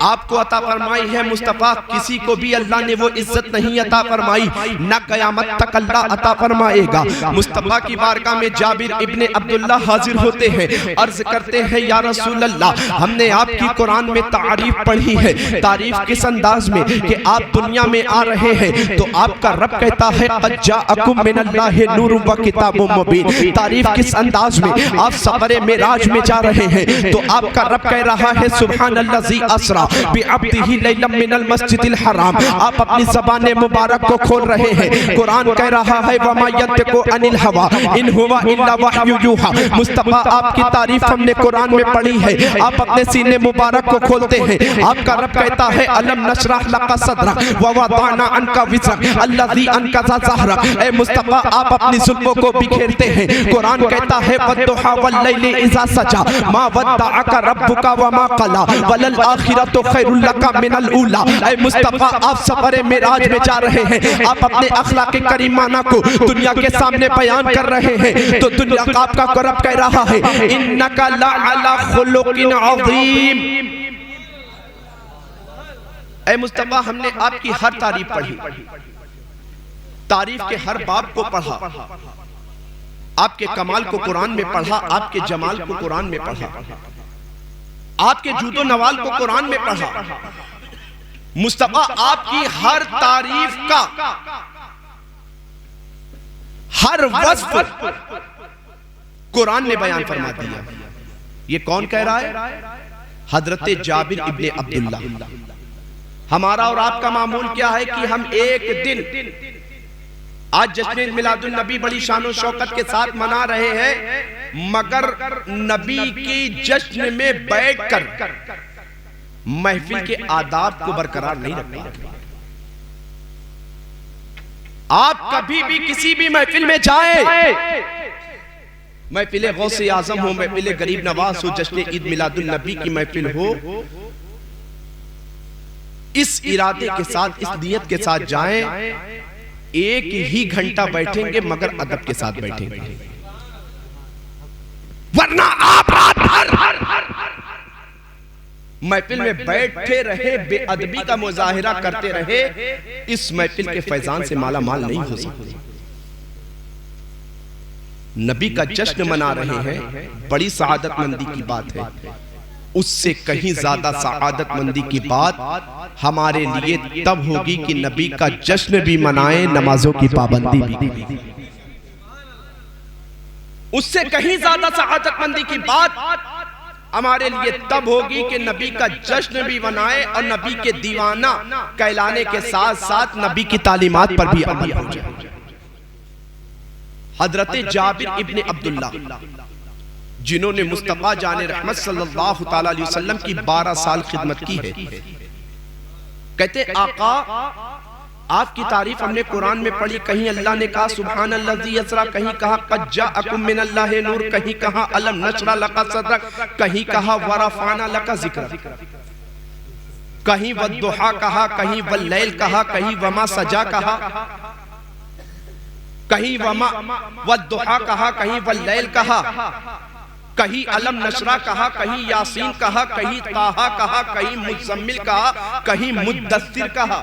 S1: आपको अता फरमाई है मुस्तफ़ा किसी को भी अल्लाह ने वो इज्जत नहीं अता फरमाई, न क़यामत तक अल्लाह अता फरमाएगा। मुस्तफ़ा की बारगाह में जाबिर इब्ने अब्दुल्ला हाजिर होते हैं, अर्ज करते हैं, या रसूल अल्लाह हमने आपकी कुरान में तारीफ पढ़ी है। तारीफ किस अंदाज में कि आप दुनिया में आ रहे हैं तो आपका रब कहता है क़द जाअकुम मिनल्लाहि नूरुन व किताबुम मुबीन। तारीफ तारीफ किस अंदाज में आप सफर मेराज में जा रहे हैं, तो आपका रब कह रहा है सुब्हानल्लज़ी अस्रा बिअब्दिही लैलन मिनल मस्जिदिल हराम। आप अपनी ज़बान मुबारक को खोल रहे हैं। कुरान कह रहा है वमा यंतिकु अनिल हवा इन हुवा इल्ला वह्यु यूहा। मुस्तफा आपकी तारीफ हमने कुरान में पढ़ी है। आप अपने सीने मुबारक को खोलते हैं, आपका रब कहता है अलम नशरह लका सदरक व वदाना अन्का विज़रक अल्लज़ी अनक़ज़ा ज़हरक। ए मुस्तफा आप अपनी जुल्फ़ों को बिखेरते हैं। कुरान कहता है वद्दुहा वल्लैलि इज़ा सजा मा वद्दअका रब्बुका व मा क़ला वलल आखिरतु खैरुल लका मिनल ऊला। ए मुस्तफा आप सफर मेराज में जा रहे हैं, आप अपने अखलाक करीमाना को दुनिया के सामने बयान कर रहे हैं, तो दुनिया का आपका रब कह रहा है इन्नका लअला खुलुकिन अज़ीम। ए मुस्तफा हमने आपकी हर तारीफ पढ़ी, तारीफ के हर बाब को पढ़ा, आपके कमाल को कुरान में पढ़ा, आपके जमाल को कुरान में पढ़ा, आपके जूदो नवाल को कुरान में पढ़ा। मुस्तफा आपकी हर तारीफ का हर वस्फ कुरान ने बयान फरमा दिया। ये कौन कह रहा है? हजरत जाबिर इब्ने अब्दुल्ला। हमारा और आपका मामूल क्या है कि हम एक दिन आज जश्न मिलादुन नबी बड़ी शानो शौकत के साथ मना रहे हैं, मगर नबी की जश्न में बैठकर महफिल के आदाब को बरकरार नहीं रख पाते। आप कभी भी किसी भी महफिल में जाएं, महफिल गौसे आजम हो, महफिल गरीब नवाज हो, जश्न ईद मिलादुन नबी की महफिल हो, इस इरादे के साथ, इस नियत के साथ जाएं, एक ही घंटा बैठेंगे मगर अदब के साथ बैठेंगे, वरना आप रात भर महफिल में बैठे रहे, बेअदबी का मुजाहिरा करते रहे, इस महफिल के फैजान से माला माल नहीं हो सकते। नबी का जश्न मना रहे हैं, बड़ी सआदतमंदी की बात है। उससे कहीं ज्यादा सआदतमंदी की बात हमारे लिए तब होगी कि नबी का जश्न भी मनाएं, नमाजों की पाबंदी भी। उससे कहीं ज्यादा सआदतमंदी की बात हमारे लिए तब होगी कि नबी का जश्न भी मनाए और नबी के दीवाना कहलाने के साथ साथ नबी की तालीमात पर भी अमल हो जाए। हजरत जाबिर इब्ने अब्दुल्ला जिन्होंने मुस्तफा जाने रहमत सल्लल्लाहु ताला अलैहि वसल्लम की 12 साल खिदमत की है, कहते आका आपकी तारीफ हमने कुरान में पढ़ी, कहीं अल्लाह ने कहा सुब्हानल्लज़ी यसरा, कहीं कहा क़द जाअकुम मिनल्लाहि नूर, कहीं कहा अलम नशरा लका सदरक, कहीं कहा वरफ़अना लका ज़िक्रक, कहीं वद्दुहा कहा, कहीं वल्लैल कहा, कहीं वमा सजा कहा, कहीं वमा वद्दुहा कहा, कहीं वल्लैल कहा, कहीं अलम नशरा कहा, कहीं यासीन कहा, कहीं ताहा कहा, कहीं मुज़म्मिल कहा, कहीं मुद्दस्सिर कहा।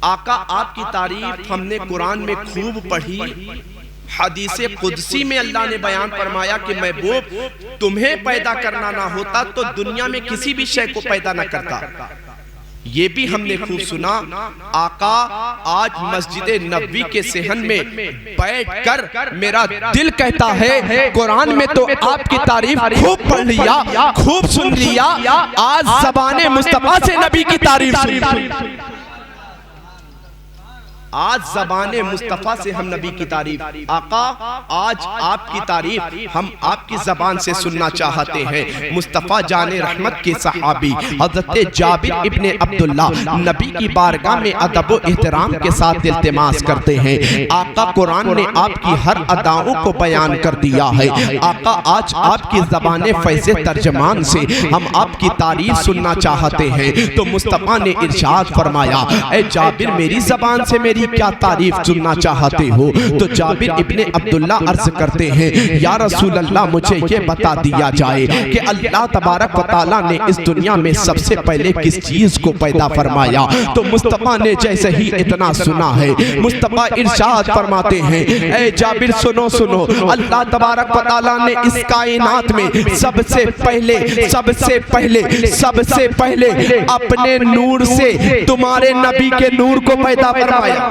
S1: आका आपकी तारीफ हमने कुरान में खूब पढ़ी, हदीसे कुदसी में अल्लाह ने बयान फरमाया कि महबूब तुम्हें पैदा करना ना होता तो दुनिया में किसी भी शय को पैदा ना करता। ये भी हमने खूब सुना। आका आज मस्जिद नबवी के सेहन में बैठकर मेरा दिल कहता है कुरान में तो आपकी तारीफ खूब पढ़ लिया, खूब सुन लिया, आज ज़बाने मुस्तफा से नबी की तारीफ सुन। आज ज़बाने मुस्तफ़ा से हम नबी की तारीफ, आका आज आपकी तारीफ हम आपकी ज़बान से सुनना चाहते हैं। मुस्तफ़ा जाने रहमत के सहाबी हज़रत जाबिर इब्ने अब्दुल्ला नबी की बारगाह में अदब व एहतराम के साथ इल्तिमास करते हैं। आका कुरान ने आपकी हर अदाओं को बयान कर दिया है। आका आज आपकी ज़बाने फैज़े तर्जमान से हम आपकी तारीफ सुनना चाहते हैं। तो मुस्तफ़ा ने इरशाद फरमाया, ए जाबिर मेरी ज़बान से मेरी क्या तारीफ सुनना चाहते हो? तो जाबिर इब्ने अब्दुल्ला अर्ज करते हैं, या रसूल अल्लाह मुझे ये बता दिया जाए कि अल्लाह तबारक व तआला ने इस दुनिया में सबसे पहले किस चीज को पैदा फरमाया? तो मुस्तफ़ा ने जैसे ही इतना सुना है, मुस्तफ़ा इरशाद फरमाते हैं, ए जाबिर सुनो सुनो, अल्लाह तबारक व तआला ने इस कायनात में सबसे पहले अपने नूर से तुम्हारे नबी के नूर को पैदा फरमाया।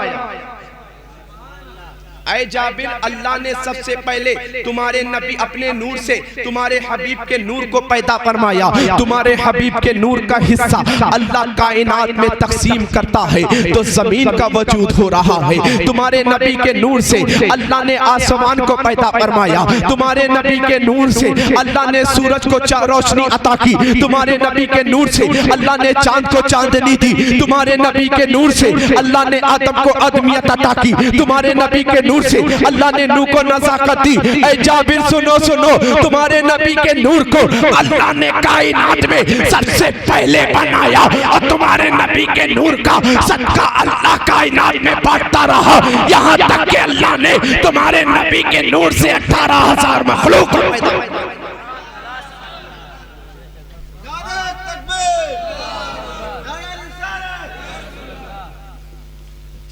S1: ऐ जाबिर, अल्लाह ने सबसे पहले तुम्हारे नबी अपने नूर से तुम्हारे हबीब के नूर को पैदा फरमाया। तुम्हारे हबीब के नूर का हिस्सा अल्लाह कायनात में तकसीम करता है तो जमीन का वजूद हो रहा है। तुम्हारे नबी के नूर से अल्लाह ने आसमान को पैदा फरमाया। तुम्हारे नबी के नूर से अल्लाह ने सूरज को रोशनी अता की। तुम्हारे नबी के नूर से अल्लाह ने चांद को चांदनी दी। तुम्हारे नबी के नूर से अल्लाह ने आदम को आदमियत अता की। तुम्हारे नबी के नूर से अल्लाह ने नूह को नज़ाकत दी। ऐ जाबिर सुनो सुनो, तुम्हारे नबी के नूर को अल्लाह ने कायनात में सबसे पहले बनाया और तुम्हारे नबी के नूर का सदका अल्लाह कायनात में बांटता रहा, यहाँ तक कि अल्लाह ने तुम्हारे नबी के नूर से 18,000 मखलूक को पैदा किया।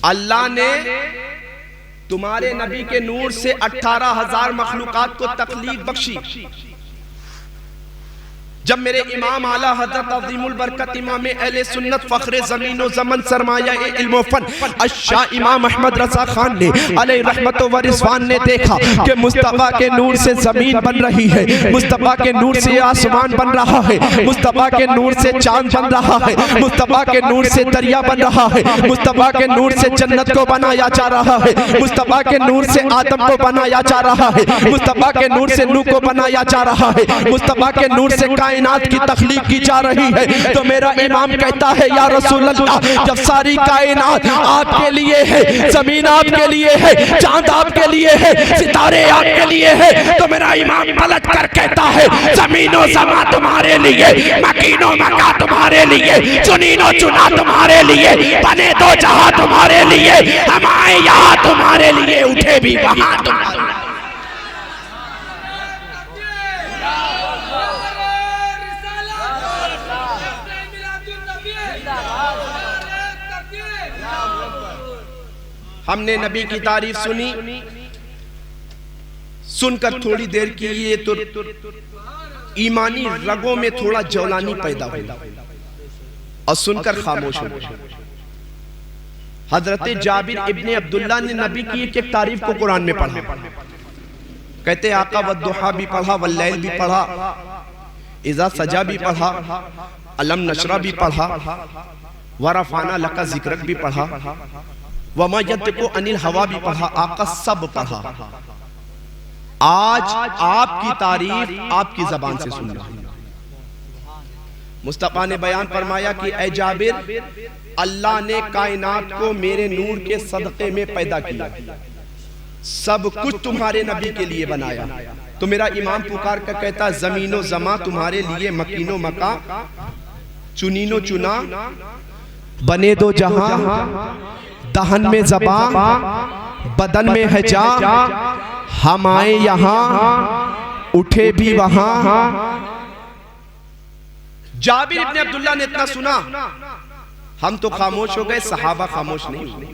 S1: अल्लाह ने तुम्हारे नबी के नूर से 18,000 मखलूकात को तकलीफ बख्शी। जब मेरे इमाम आला हजरत अज़ीमुल बरकत इमाम अहले सुन्नत फ़ख्रे ज़मीन व ज़मन सरमाया इल्म व फ़न अश्शाह इमाम अहमद रज़ा खान ने अलैहि रहमत व रिज़वान ने देखा कि मुस्तफ़ा के नूर से ज़मीन बन रही है, मुस्तफ़ा के नूर से आसमान बन रहा है, मुस्तफ़ा के नूर से चांद बन रहा है, मुस्तफ़ा के नूर से दरिया बन रहा है, मुस्तफ़ा के नूर से जन्नत को बनाया जा रहा है, मुस्तफ़ा के नूर से आदम को बनाया जा रहा है, मुस्तफ़ा के नूर से नूह को बनाया जा रहा है, मुस्तफ़ा के नूर से कायनात की तख्लीक की जा रही है। तो मेरा इमाम कहता है या रसूल अल्लाह, जब सारी कायनात आपके लिए है, जमीन आपके लिए है, चांद आपके लिए है, सितारे आपके लिए है, तो मेरा इमाम पलट कर कहता है जमीनो जमा तुम्हारे लिए, मकीनो मका तुम्हारे लिए, चुनीनो चुना तुम्हारे लिए, बने दो जहां तुम्हारे लिए, हम आए यहाँ तुम्हारे लिए, उठे भी वहां तुम्हारे। हमने नबी की तारीफ सुनी, सुनकर थोड़ी देर की ये तो ईमानी रगों में थोड़ा जौलानी पैदा हुई और सुनकर खामोश हो गए। हजरत जाबिर इब्ने अब्दुल्ला ने नबी की एक तारीफ को कुरान में पढ़ा। कहते आका वद्दुहा भी पढ़ा, वल्लैल भी पढ़ा, इज़ा सजा भी पढ़ा, अलम नशरा भी पढ़ा, वरफाना लका जिक्रक भी पढ़ा, वमा यंतिकु अनिल हवा भी पढ़ा, आका सब पढ़ा। आज आपकी तारीफ आपकी जबान से सुन रहा हूं। मुस्तफा ने बयान फरमाया कि ऐ जाबिर, अल्लाह ने कायनात को मेरे नूर के सदक़े में पैदा किया, सब कुछ तुम्हारे नबी के लिए बनाया। तो मेरा इमाम पुकार कर कहता जमीनो जमा तुम्हारे लिए, मकीनो मका चुनीनो चुना, बने दो जहां, दहन में ज़बां बदन में है जा, हम आए यहाँ उठे भी वहां। जाबिर इब्ने अब्दुल्ला ने इतना सुना, हम तो खामोश हो गए, सहाबा खामोश नहीं हुए।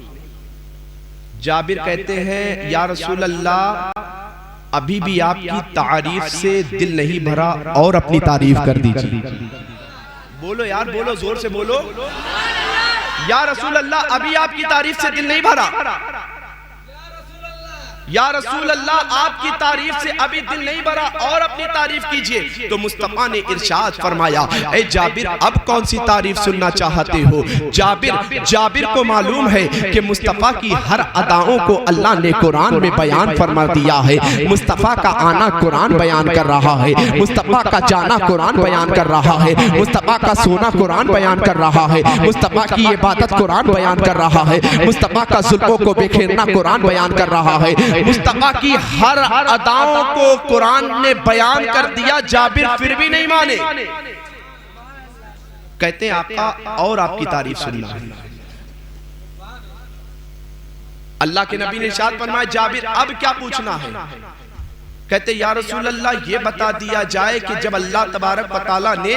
S1: जाबिर कहते हैं या रसूल अल्लाह, अभी भी आपकी तारीफ से दिल नहीं भरा, और अपनी तारीफ कर दीजिए। बोलो यार, बोलो, जोर से बोलो। या रसूल अल्लाह, अभी आपकी तारीफ से दिल नहीं भरा। या रसूल अल्लाह, आपकी तारीफ से अभी दिल नहीं भरा, और अपनी तारीफ कीजिए। तो मुस्तफा ने इरशाद फरमाया, ए जाबिर, अब कौन सी तारीफ सुनना चाहते हो? जाबिर को मालूम है कि मुस्तफा की हर अदाओं को अल्लाह ने कुरान में बयान फरमा दिया है। मुस्तफा का आना कुरान बयान कर रहा है, मुस्तफा का जाना कुरान बयान कर रहा है, मुस्तफा का सोना कुरान बयान कर रहा है, मुस्तफा की इबादत कुरान बयान कर रहा है, मुस्तफा का जुल्फों को बिखेरना कुरान बयान कर रहा है, मुस्तफा की हर अदाओं को कुरान ने बयान कर दिया। जाबिर फिर भी नहीं माने, कहते हैं आका और आपकी तारीफ सुनना। अल्लाह के नबी ने इरशाद फरमाया, जाबिर अब क्या पूछना है? कहते या रसूल अल्लाह, ये बता दिया जाए कि जब अल्लाह तबारक व तआला ने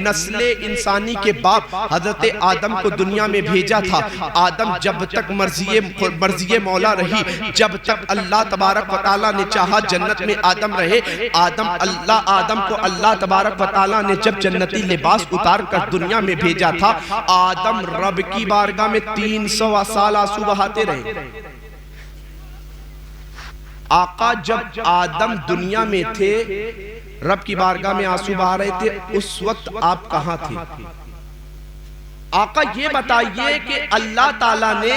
S1: नस्ले इंसानी के बाप हजरत आदम को दुनिया में भेजा था, आदम जब तक मर्जिए मौला रही, जब तक अल्लाह तबारक व तआला ने चाहा जन्नत में आदम रहे, आदम को अल्लाह तबारक व तआला ने जब जन्नती लिबास उतार कर दुनिया में भेजा था, आदम रब की बारगाह में 300 साल आंसू बहाते रहे। आका जब आदम दुनिया में थे, रब की बारगाह में आंसू बहा रहे थे, उस वक्त आप कहां थे? आका ये बताइए कि अल्लाह ताला ने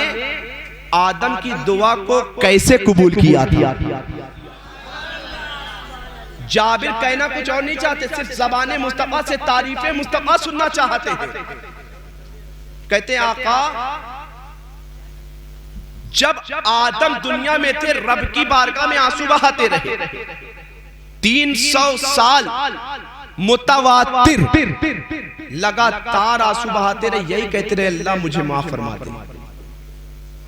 S1: आदम की दुआ को कैसे कबूल किया था? जाबिर कहना कुछ और नहीं चाहते, सिर्फ ज़बाने मुस्तफा से तारीफे मुस्तफा सुनना चाहते हैं। कहते आका जब आदम दुनिया में थे, रब की बारगाह में आंसू बहाते रहे, 300 साल मुतवातिर लगातार आंसू बहाते रहे, यही कहते रहे अल्लाह मुझे माफ फरमा दे।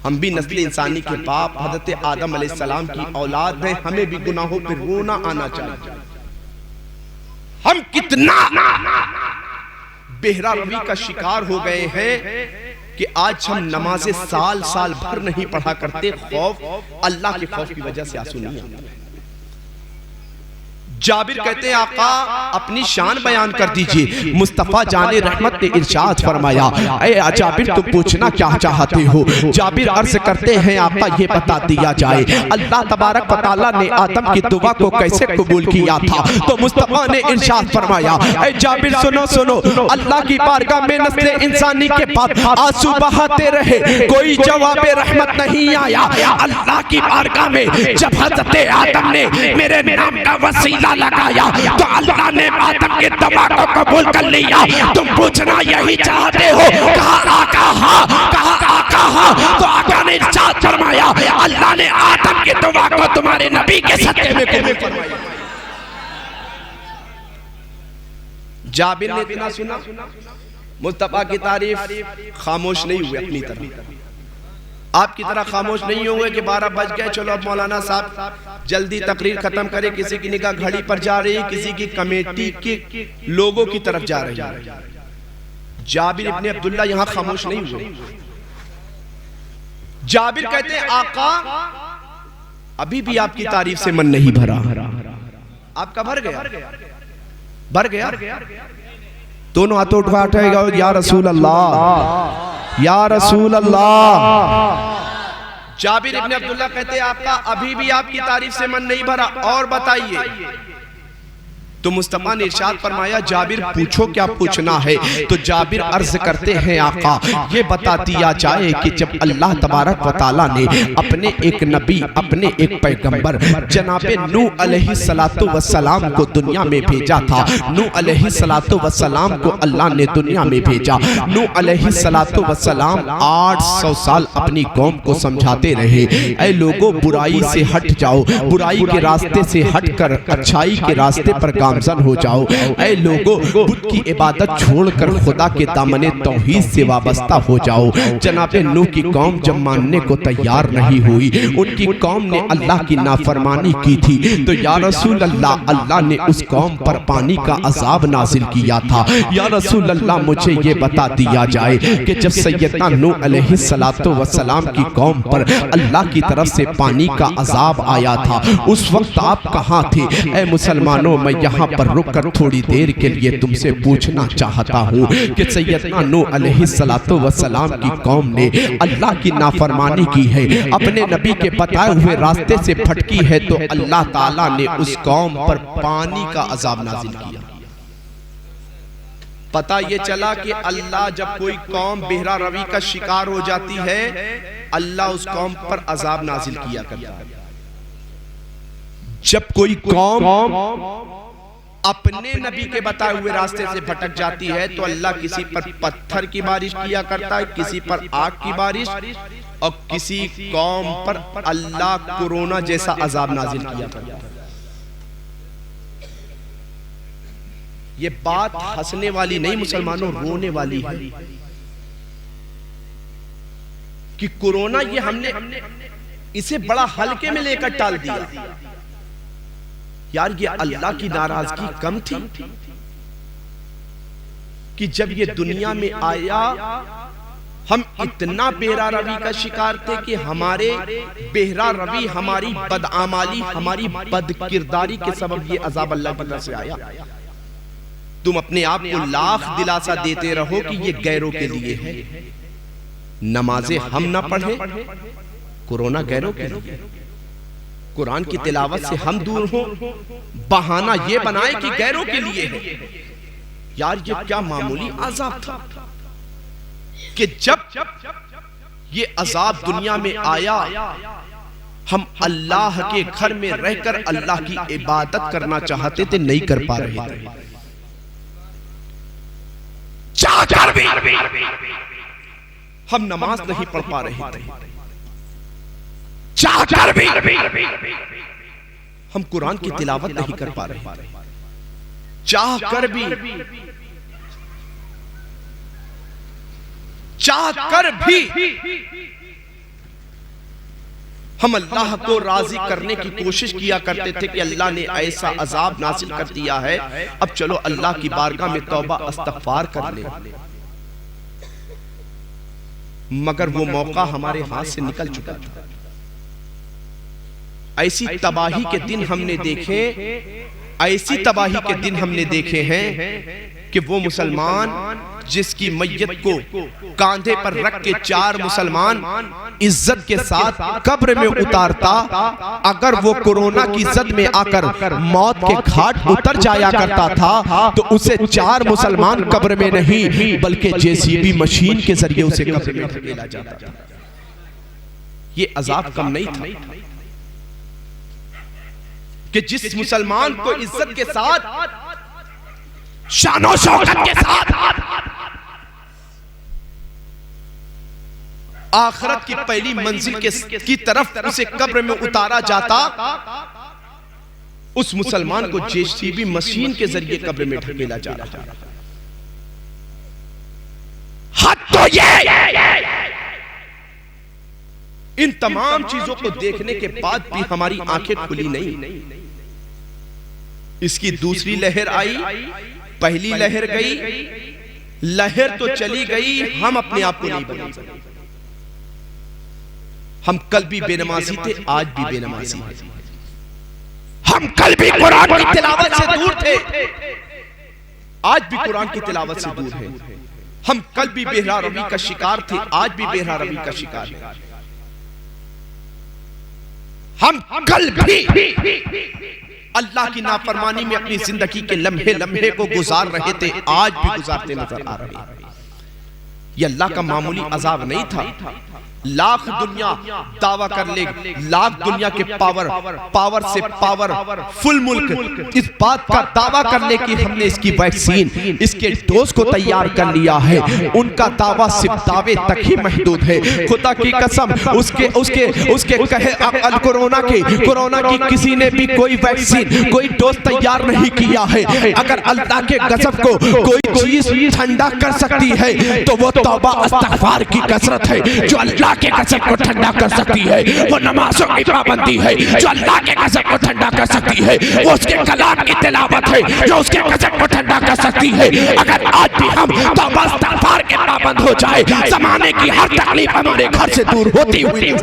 S1: हम भी नस्ल इंसानी के बाप हजरत आदम अलैहिस्सलाम की औलाद हैं, हमें भी गुनाहों पे रोना आना चाहिए। हम कितना बेहरा रवी का शिकार हो गए हैं कि आज हम नमाज़ें साल साल भर नहीं पढ़ा करते, खौफ अल्लाह के खौफ की वजह से आंसू नहीं आता। जाबिर कहते हैं आका अपनी शान बयान कर दीजिए। मुस्तफा जाने रहमत ने इरशाद फरमाया, ऐ जाबिर तुम पूछना क्या चाहते हो? जाबिर अर्ज करते हैं आका ये बता दिया जाए अल्लाह तबारक व तआला ने आदम की दुआ को कैसे कबूल किया था? तो मुस्तफा ने इरशाद फरमाया, ऐ जाबिर सुनो सुनो, अल्लाह की बारगाह में नस्ल इंसानी के पास आंसू बहाते रहे, कोई जवाब रहमत नहीं आया। अल्लाह की बारगाह में जब हज़रत आदम ने मेरे नाम का वसीला लगाया तो अल्लाह ने आदम के दुआ को कबूल कर लिया। तुम पूछना यही चाहते हो? कहा आका हाँ, कहा आका हाँ, तो आका ने इरशाद फरमाया अल्लाह ने आदम की दुआ को तुम्हारे नबी के सदक़े में कबूल फरमाया। जाबिर ने इतना सुना, मुस्तफा की तारीफ खामोश नहीं हुए, अपनी तरफ आपकी तरह खामोश नहीं हुए कि 12 बज गए, चलो अब मौलाना साहब जल्दी तकरीर खत्म करें। किसी की निगाह घड़ी पर जा रही, किसी की कमेटी के लोगों की तरफ जा रही है। जाबिर इब्ने अब्दुल्ला यहां खामोश नहीं हुए। जाबिर कहते हैं आका अभी भी आपकी तारीफ से मन नहीं भरा। आपका भर गया, भर गया। दोनों हाथों उठाएगा या रसूल अल्लाह, या रसूल अल्लाह। जाबिर इब्ने अब्दुल्ला कहते आपका अभी भी आपकी तारीफ से मन नहीं भरा, और बताइए। तो मुस्तफा ने इरशाद फरमाया जाबिर पूछो क्या पूछना है? तो जाबिर अर्ज करते हैं आका ये बता दिया जाए कि जब अल्लाह तबारक व तआला ने अपने एक नबी, अपने एक पैगंबर जनाबे नूह अलैहिस्सलातु वस्सलाम को दुनिया में भेजा था, नूह अलैहिस्सलातु वस्सलाम को अल्लाह ने दुनिया में भेजा। नूह अलैहिस्सलातु वस्सलाम 800 साल अपनी कौम को समझाते रहे, ऐ लोगों बुराई से हट जाओ, बुराई के रास्ते से हटकर अच्छाई के रास्ते पर गामजन हो जाओ। ऐ लोगों बुत की इबादत छोड़कर खुदा के दामने तौहीद से वाबस्ता हो जाओ। जनाबे नूह की कौम जब मानने को तैयार नहीं हुई, उनकी कौम ने अल्लाह की नाफरमानी की थी, तो या रसूल अल्लाह अल्लाह ने उस कौम पर पानी का अजाब नाजिल किया था। या रसूल अल्लाह मुझे ये बता दिया जाए कि जब सैयदना नूह अलैहिस्सलातु वस्सलाम की कौम पर अल्लाह की तरफ से पानी का अजाब आया था, उस वक्त आप कहाँ थे? ऐ मुसलमानों मैं यहाँ पर रुककर थोड़ी देर के लिए तुमसे पूछना चाहता हूँ कि सैयदना नूह अलैहिस्सलातु वस्सलाम की कौम ने अल्लाह की नाफरमानी की है, अपने नबी के बताए हुए रास्ते से भटकी है, तो अल्लाह ताला ने उस कौम पर पानी का अजाब नाजिल किया। पता ये चला कि अल्लाह जब कोई कौम बेहरा रवी का शिकार हो जाती है, अल्लाह उस कौम पर अजाब नाजिल किया करता है। जब कोई कौम अपने नबी के बताए हुए रास्ते से भटक जाती है, तो अल्लाह किसी पर पत्थर की बारिश किया करता है, किसी पर आग की बारिश, और किसी कौम पर अल्लाह कोरोना जैसा अजाब नाजिल किया करता है। ये बात हंसने वाली नहीं मुसलमानों, रोने वाली है कि कोरोना ये हमने इसे बड़ा हल्के में लेकर टाल दिया। यार ये अल्लाह की नाराजगी कम थी कि जब ये दुनिया में आया हम इतना बेहरा रवी का शिकार थे कि हमारे बेहरा रवी, हमारी बदआमाली, हमारी बदकिरदारी के सबब ये अजाब अल्लाह की तरफ से आया। तुम अपने आप को लाख दिलासा देते रहो कि ये गैरों के लिए है। नमाजें हम ना पढ़े, कोरोना गैरों के लिए। कुरान की तिलावत से हम दूर हों, बहाना ये बनाए कि गैरों के लिए है। यार ये क्या मामूली अजाब था कि जब ये अजाब दुनिया में आया, हम अल्लाह के घर में रहकर अल्लाह की इबादत करना चाहते थे, नहीं कर पा रहे थे। चाहकर भी हम नमाज नहीं पढ़ पा रहे थे, चाहकर भी हम कुरान की तिलावत नहीं कर पा रहे थे, चाहकर भी हम अल्लाह को राजी करने की कोशिश किया करते थे कि अल्लाह ने ऐसा अजाब नासिल कर दिया है, अब चलो अल्लाह की बारगाह में तौबा इस्तग़फ़ार कर ले। मगर वो मौका हमारे हाथ से निकल चुका था। ऐसी तबाही के दिन हमने देखे, ऐसी तबाही के दिन हमने देखे हैं कि वो मुसलमान जिसकी मैयत को कांधे पर रख के 4 मुसलमान इज्जत के साथ कब्र में उतारता, अगर वो कोरोना की जद में आकर मौत के घाट उतर जाया करता था तो उसे 4 मुसलमान कब्र में नहीं बल्कि जेसीबी मशीन के जरिए उसे कब्र में धकेला जाता था। ये अजाब कम नहीं था कि जिस मुसलमान को इज्जत के साथ, शानो शौकत के साथ आखिरत की पहली मंजिल की तरफ उसे कब्र में उतारा जाता, उस मुसलमान को जेसीबी मशीन के जरिए कब्र में ढकेला जा रहा है। हद तो ये, इन तमाम चीजों को देखने के बाद भी हमारी आंखें खुली नहीं। इसकी दूसरी लहर आई, पहली लहर गई, लहर तो चली गई, हम अपने आप को नहीं बना सके। हम कल भी बेनमाजी थे, आज भी बेनमाजी हैं। हम कल भी कुरान की तिलावत से दूर थे, आज भी कुरान की तिलावत से दूर हैं। हम कल भी बेहरा रवी का शिकार थे, आज भी बेहरा रवी का शिकार हैं। हम कल भी अल्लाह की नाफरमानी में अपनी जिंदगी के लम्हे लम्हे को गुजार रहे थे, आज भी गुजारते नजर आ रहे हैं। यह अल्लाह का मामूली अजाब नहीं था। लाख दुनिया दावा कर ले, लाख दुनिया के पावर से पावर फुल मुल्क इस बात का दावा कर ले कि हमने इसकी वैक्सीन, इसके डोज को तैयार कर लिया है, उनका दावा सिर्फ दावे तक ही महदूद है। खुदा की कसम, उसके कहे कोरोना की किसी ने भी कोई वैक्सीन, कोई डोज तैयार नहीं किया है। अगर अल्लाह के गजब को कोई चीज ठंडा कर सकती है तो वो तौबा इस्तग़फ़ार की कसरत है। जो अल्लाह के गजब को ठंडा कर सकती है वो नमाजों की पाबंदी है। जो अल्लाह के गजब को ठंडा कर सकती है वो उसके कलाम की तिलावत है, जो उसके गजब को ठंडा कर सकती है। अगर आज भी हम तौबा इस्तग़फ़ार के पाबंद हो जाए, ज़माने की हर तकलीफ हमारे घर से दूर होती हुई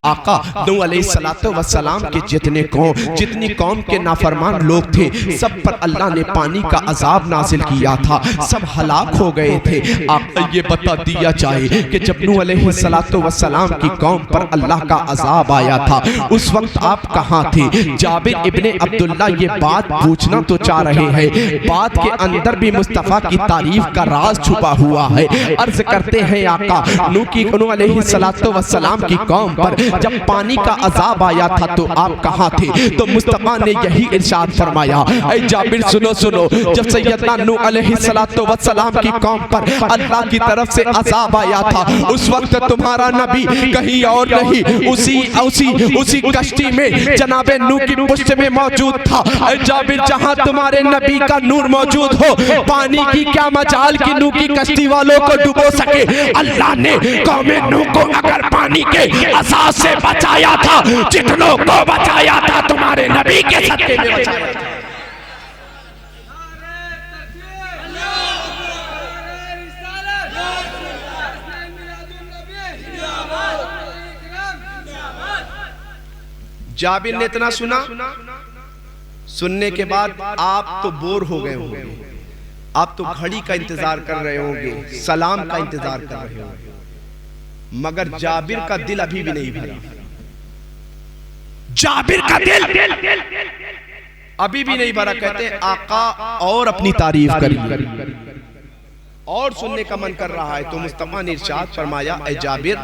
S1: आका नूह अलैहिस्सलातु वस्सलाम के जितनी कौम के नाफरमान लोग थे, सब पर अल्लाह ने पानी का अजाब नाजिल किया था, सब हलाक हो गए थे। आप ये बता दिया जाए कि जब नूह अलैहिस्सलातु वस्सलाम की कौम पर अल्लाह का अजाब आया था, उस वक्त आप कहाँ थे? जाबिर इब्ने अब्दुल्ला ये बात पूछना तो चाह रहे हैं, बात के अंदर भी मुस्तफ़ा की तारीफ का राज छुपा हुआ है। अर्ज करते हैं आका नूह अलैहिस्सलातु वस्सलाम की कौम पर जब पानी का अजाब आया था तो आप कहाँ थे? तो मुस्तफा ने यही इरशाद फरमाया, ऐ जाबिर सुनो, जब सैयदना नूह अलैहिस्सलातु वस्सलाम की कौम पर अल्लाह की तरफ से अजाब आया था, उस वक्त तुम्हारा नबी कहीं और नहीं, उसी कश्ती में जनाबे नूह की पुष्ट में मौजूद था। ऐ जाबिर, जहाँ तुम्हारे नबी का नूर मौजूद हो, पानी की क्या मजाल की नूह की कश्ती वालों को डुबो सके। अल्लाह ने कौमे नूह को अगर पानी के अजाब से बचाया था, जितनों को बचाया था तुम्हारे नबी के सत्ते में बचाया था। जाबिर ने इतना सुना, सुनने के बाद आप तो बोर हो गए होंगे, आप तो घड़ी का इंतजार कर रहे होंगे, सलाम का इंतजार कर रहे होंगे, मगर जाबिर का दिल अभी भी नहीं भरा। जाबिर का दिल अभी भी नहीं भरा। कहते आका और अपनी तारीफ करिए, और सुनने का मन कर रहा है। तो मुस्तफा ने इरशाद फरमाया, ए जाबिर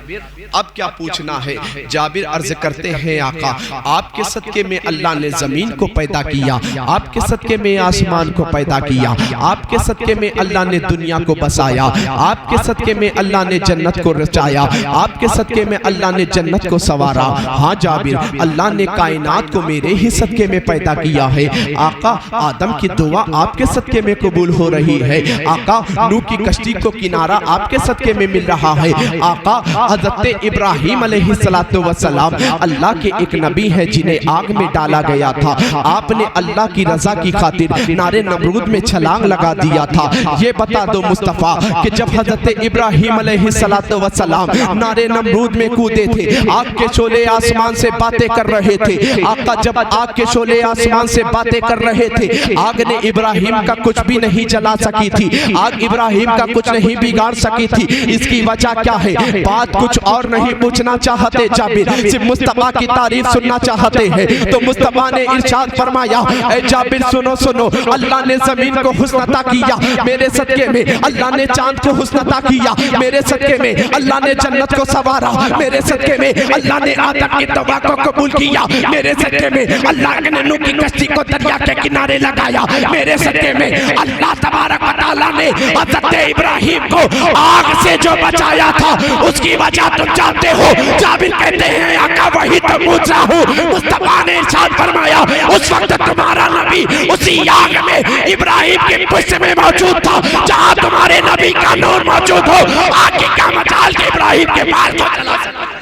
S1: अब क्या पूछना है। जाबिर अर्ज करते हैं, आका आपके सदके में अल्लाह ने जमीन को पैदा किया, आपके सदके में आसमान को पैदा किया, आपके सदके में अल्लाह ने दुनिया को बसाया, आपके सदके में अल्लाह ने जन्नत को रचाया, आपके सदके में अल्लाह ने जन्नत को संवारा। हाँ जाबिर, अल्लाह ने कायनात को मेरे ही सदके में पैदा किया है। आका आदम की दुआ आपके सदके में कबूल हो रही है। आका नूह की कश्ती को किनारा आपके सदके में मिल रहा है। आका हज़रत इब्राहिम अलैहिस्सलातु वस्सलाम अल्लाह के एक नबी है जिन्हें आग में डाला गया था। आपने अल्लाह की रजा की खातिर नारे नमरूद में छलांग लगा दिया था। ये बता दो मुस्तफ़ा कि जब हज़रत इब्राहिम अलैहिस्सलातु वस्सलाम नारे नमरूद में कूदे थे, आग के शोले आसमान से बातें कर रहे थे। आका जब आग के शोले आसमान से बातें कर रहे थे, आग ने इब्राहिम का कुछ भी नहीं जला सकी थी, आग इब्राहिम का कुछ नहीं बिगाड़ सकी थी। इसकी वजह क्या है? बात कुछ और नहीं पूछना चाहते जाबिर, सिर्फ मुस्तफा की तारीफ सुनना चाहते हैं। तो मुस्तफा ने इरशाद फरमाया, ए जाबिर सुनो सुनो, अल्लाह ने जमीन को हुस्नता किया मेरे सदके में, अल्लाह ने चांद को हुस्नता किया मेरे सदके में, अल्लाह ने जन्नत को संवारा मेरे सदके में, अल्लाह ने आदम की तौबा को कबूल किया मेरे सदके में, अल्लाह ने नूह की कश्ती को दरिया के किनारे लगाया मेरे सदके में, अल्लाह तबारक व तआला ने हज़रत इब्राहिम को आग से जो बचाया था उसकी वजह तुम जानते हो। जाबिर कहते हैं, आका वही तो पूछ रहा हूँ। मुस्तफा ने इरशाद फरमाया, उस वक्त तुम्हारा नबी उसी आग में इब्राहिम के पुष्ट में मौजूद था जहाँ तुम्हारे नबी का नूर मौजूद हो। आग की क्या मजाल के इब्राहिम के पास को चला सका।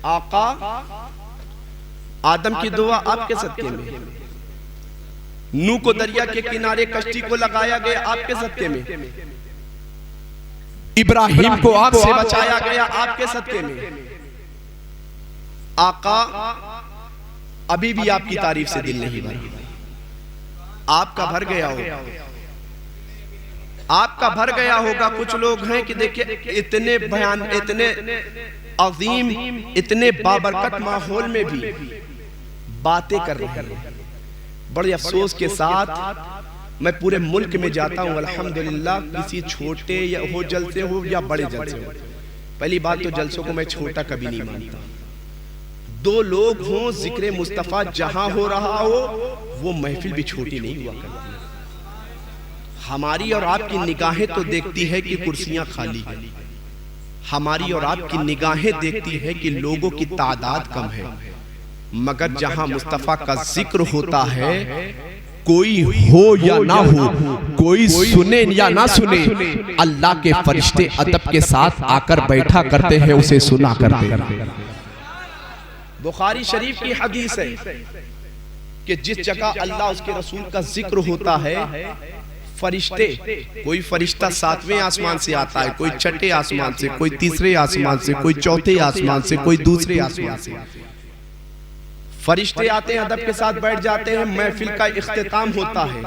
S1: आका आदम की दुआ आपके सदके में, नूह को दरिया के किनारे कश्ती को लगाया गया आपके सदके में, इब्राहिम को आग से बचाया गया आपके सदके में। आका अभी भी आपकी तारीफ से दिल नहीं भरा। आपका भर गया होगा, आपका भर गया होगा। कुछ लोग हैं कि देखिए इतने बयान, इतने अजीम, इतने बाबरकत माहौल में भी बातें कर रहे हैं। बड़े अफसोस के साथ मैं पूरे मुल्क में जाता हूँ अल्हम्दुलिल्लाह, किसी छोटे या हो जलसे हो या बड़े जलसे हो। पहली बात तो जलसों को मैं छोटा कभी नहीं मानता। दो लोग हों, जिक्र मुस्तफ़ा जहां हो रहा हो, वो महफिल भी छोटी नहीं हुआ करती। हमारी और आपकी निगाहें तो देखती है कि कुर्सियां खाली हैं, हमारी और आपकी निगाहें देखती है कि लोगों की तादाद कम है। मगर जहां मुस्तफा का जिक्र होता है, कोई हो या ना हो, कोई सुने या ना सुने, अल्लाह के फरिश्ते अदब के साथ आकर बैठा करते हैं, उसे सुना करते हैं। बुखारी शरीफ की हदीस है कि जिस जगह अल्लाह उसके रसूल का जिक्र होता है, फरिश्ते, कोई फरिश्ता 7वें आसमान से आता है, कोई छठे आसमान से, कोई तीसरे आसमान से, कोई चौथे आसमान से, कोई दूसरे आसमान से। फरिश्ते आते हैं, अदब के साथ बैठ जाते हैं, महफिल का इख्तिताम होता है,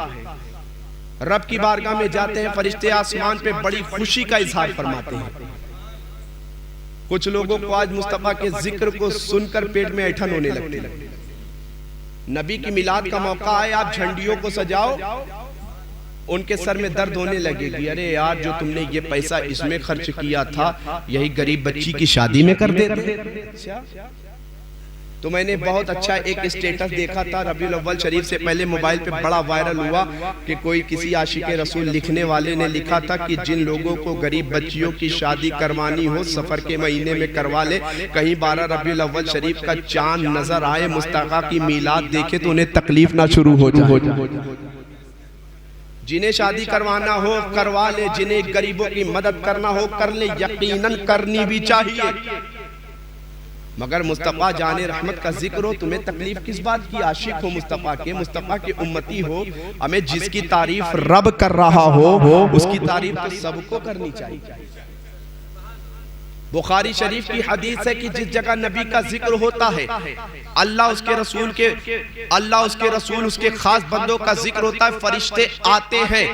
S1: रब की बारगाह में जाते हैं। फरिश्ते आसमान पे बड़ी खुशी का इजहार फरमाते हैं। कुछ लोगों को आज मुस्तफा के जिक्र को सुनकर पेट में ऐठन होने लगती है। नबी की मिलाद का मौका आए, आप झंडियों को सजाओ, उनके सर में दर्द होने लगेगी। अरे यार, जो तुमने ये पैसा इसमें खर्च किया था, यही गरीब बच्ची की शादी में कर देते। तो मैंने बहुत अच्छा एक स्टेटस देखा था, रबीउल अव्वल शरीफ से पहले मोबाइल पे बड़ा वायरल हुआ कि कोई किसी आशिक़े रसूल लिखने वाले ने लिखा था कि जिन लोगों को गरीब बच्चियों की शादी करवानी हो, सफर के महीने में करवा ले। कहीं 12 रबीउल अव्वल शरीफ का चांद नजर आए, मुस्तफा की मीलाद देखे तो उन्हें तकलीफ ना शुरू हो जाए। जिन्हें शादी करवाना हो करवा ले, जिन्हें गरीबों की मदद करना हो कर ले, यकीनन करनी भी चाहिए। मगर मुस्तफ़ा जाने रहमत का जिक्र हो, तुम्हें तकलीफ किस बात की? आशिक हो मुस्तफ़ा के, मुस्तफ़ा के उम्मती हो, हमें जिसकी तारीफ रब कर रहा हो उसकी तारीफ तो सबको करनी चाहिए। बुखारी शरीफ की हदीस है कि जिस जगह नबी का जिक्र होता है, अल्लाह उसके रसूल उसके खास बंदों का जिक्र होता है, फरिश्ते आते हैं।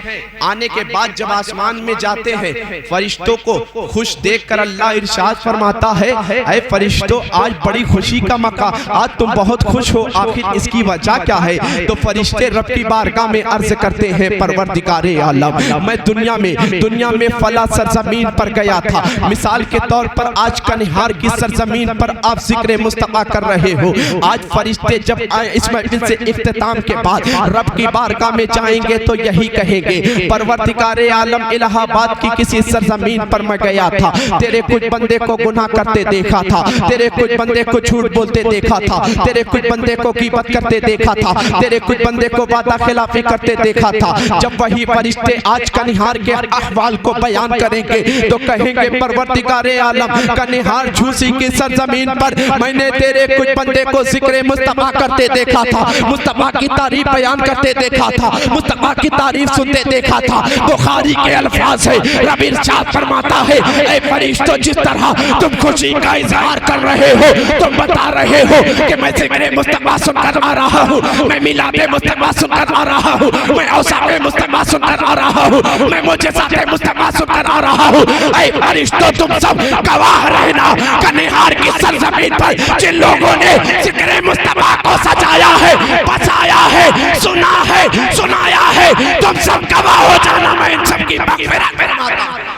S1: आने के बाद जब आसमान में जाते हैं, फरिश्तों को खुश देखकर अल्लाह इरशाद फरमाता है, ऐ फरिश्तों आज बड़ी खुशी का मौका, आज तुम बहुत खुश हो, आखिर इसकी वजह क्या है? तो फरिश्ते रब की बारगाह में अर्ज करते हैं, परवरदिगारे आलम, मैं दुनिया में फला सरजमीन पर गया था, मिसाल के तौर पर आज कनिहार की सरजमीन पर आप जिक्र मुस्तफा कर रहे हो। आज फरिश्ते जब इस महफिल से इख्तिताम के बाद रब की बारगाह में जाएंगे तो यही कहेंगे, परवरदिगारे आलम इलाहाबाद की किसी सरजमीन पर मैं गया था, तेरे कुछ बंदे को गुनाह करते देखा था, तेरे कुछ बंदे को झूठ बोलते देखा था, तेरे कुछ बंदे को ग़ीबत करते देखा था, तेरे कुछ बंदे को वादा खिलाफी करते देखा था। जब वही फरिश्ते आज कनिहार के अहवाल को बयान करेंगे तो कहेंगे, परवरदिगारे आलम कनिहार झूसी की सरजमीन पर मैंने तेरे कुछ बंदे को जिक्र मुस्तफा करते देखा था, मुस्तफा की तारीफ बयान करते देखा था, मुस्तफा की तारीफ सुनते देखा था। बुखारी के अल्फाज है, रबी इरशाद फरमाता है, ऐ फरिश्तों जिस तरह तुम खुशी का इजहार कर रहे हो, तुम बता रहे हो कि मैं जिक्र मुस्तफा सुनकर आ रहा हूँ, मैं मिलादे मुस्तफा सुनकर आ रहा हूँ, मैं औसाफ़े मुस्तफा सुनकर आ रहा हूँ, मैं मुजज़्ज़ाते मुस्तफा सुनकर आ रहा हूँ। ऐ फरिश्तों तुम सब गवाह रहना, कनिहार की सरजमीन पर जिन लोगों ने जिक्र मुस्तफा को सजाया है, बचाया है, सुना है, सुनाया है, तुम सब गवाह हो जाना, मैं इन सब की मग़फ़िरत फरमाता हूं।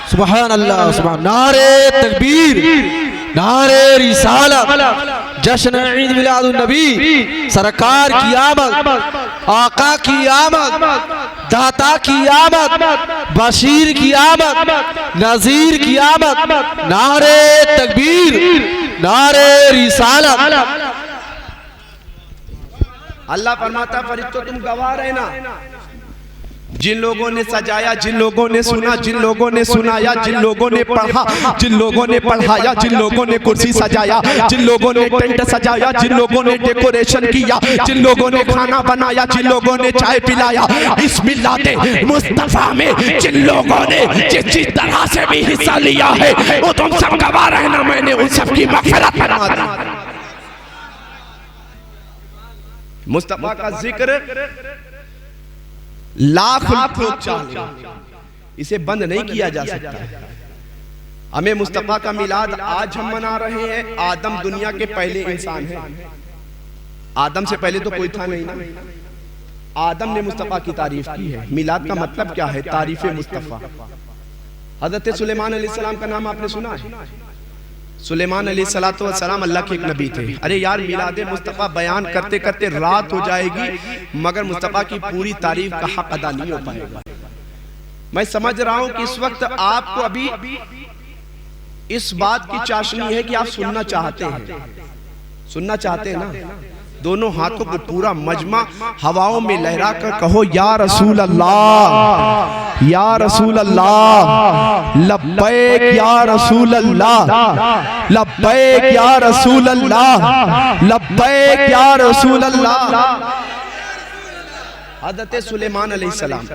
S4: सुभान अल्लाह, सुभान, नारे तकबीर, नारे रिसालत, जश्न ईद मिलादुन नबी, सरकार की आमद, आका की आमद, दाता की आमद, बशीर की आमद, नजीर की आमद, नारे तकबीर, नारे रिसालत।
S1: अल्लाह फरमाता फरिश्तों तुम गवाह रहना, जिन लोगों ने सजाया, जिन लोगों ने सुना, जिन लोगों ने सुनाया, जिन लोगों ने पढ़ा, जिन लोगों ने पढ़ाया, जिन लोगों ने कुर्सी सजाया, जिन लोगों ने टेंट सजाया, जिन लोगों ने डेकोरेशन किया, जिन लोगों ने खाना बनाया, जिन लोगों ने चाय पिलाया, इस मिलादे मुस्तफा में जिन लोगों ने जिस तरह से भी हिस्सा लिया है, वो तुम सब गवाह रहना, मैंने उन सब की मग़फ़िरत फरमा दी। मुस्तफा का जिक्र लाख लोग चाहे, इसे बंद नहीं किया जा सकता। हमें मुस्तफा का मिलाद आज हम मना रहे हैं। आदम दुनिया के पहले इंसान है, आदम से पहले तो कोई था नहीं ना। आदम ने मुस्तफा की तारीफ की है। मिलाद का मतलब क्या है? तारीफ मुस्तफा। हजरत सुलेमान अलैहिस्सलाम का नाम आपने सुना है? सुलेमान अलैहिस्सलाम अल्लाह के एक नबी थे। अरे यार, मिलादे मुस्तफ़ा बयान करते करते रात हो जाएगी, मगर मुस्तफ़ा की पूरी तारीफ का हक अदा नहीं हो पाएगा। मैं समझ रहा हूं कि इस वक्त आपको अभी इस बात की चाशनी है कि आप सुनना चाहते हैं, सुनना चाहते हैं ना। दोनों हाथों को पूरा मजमा हवाओं में लहरा कर कहो, या रसूल अल्लाह, या रसूल अल्लाह, लब्बैक या रसूल अल्लाह, लब्बैक या रसूल अल्लाह, लब्बैक या रसूल अल्लाह। हज़रत सुलेमान अलैहिस्सलाम,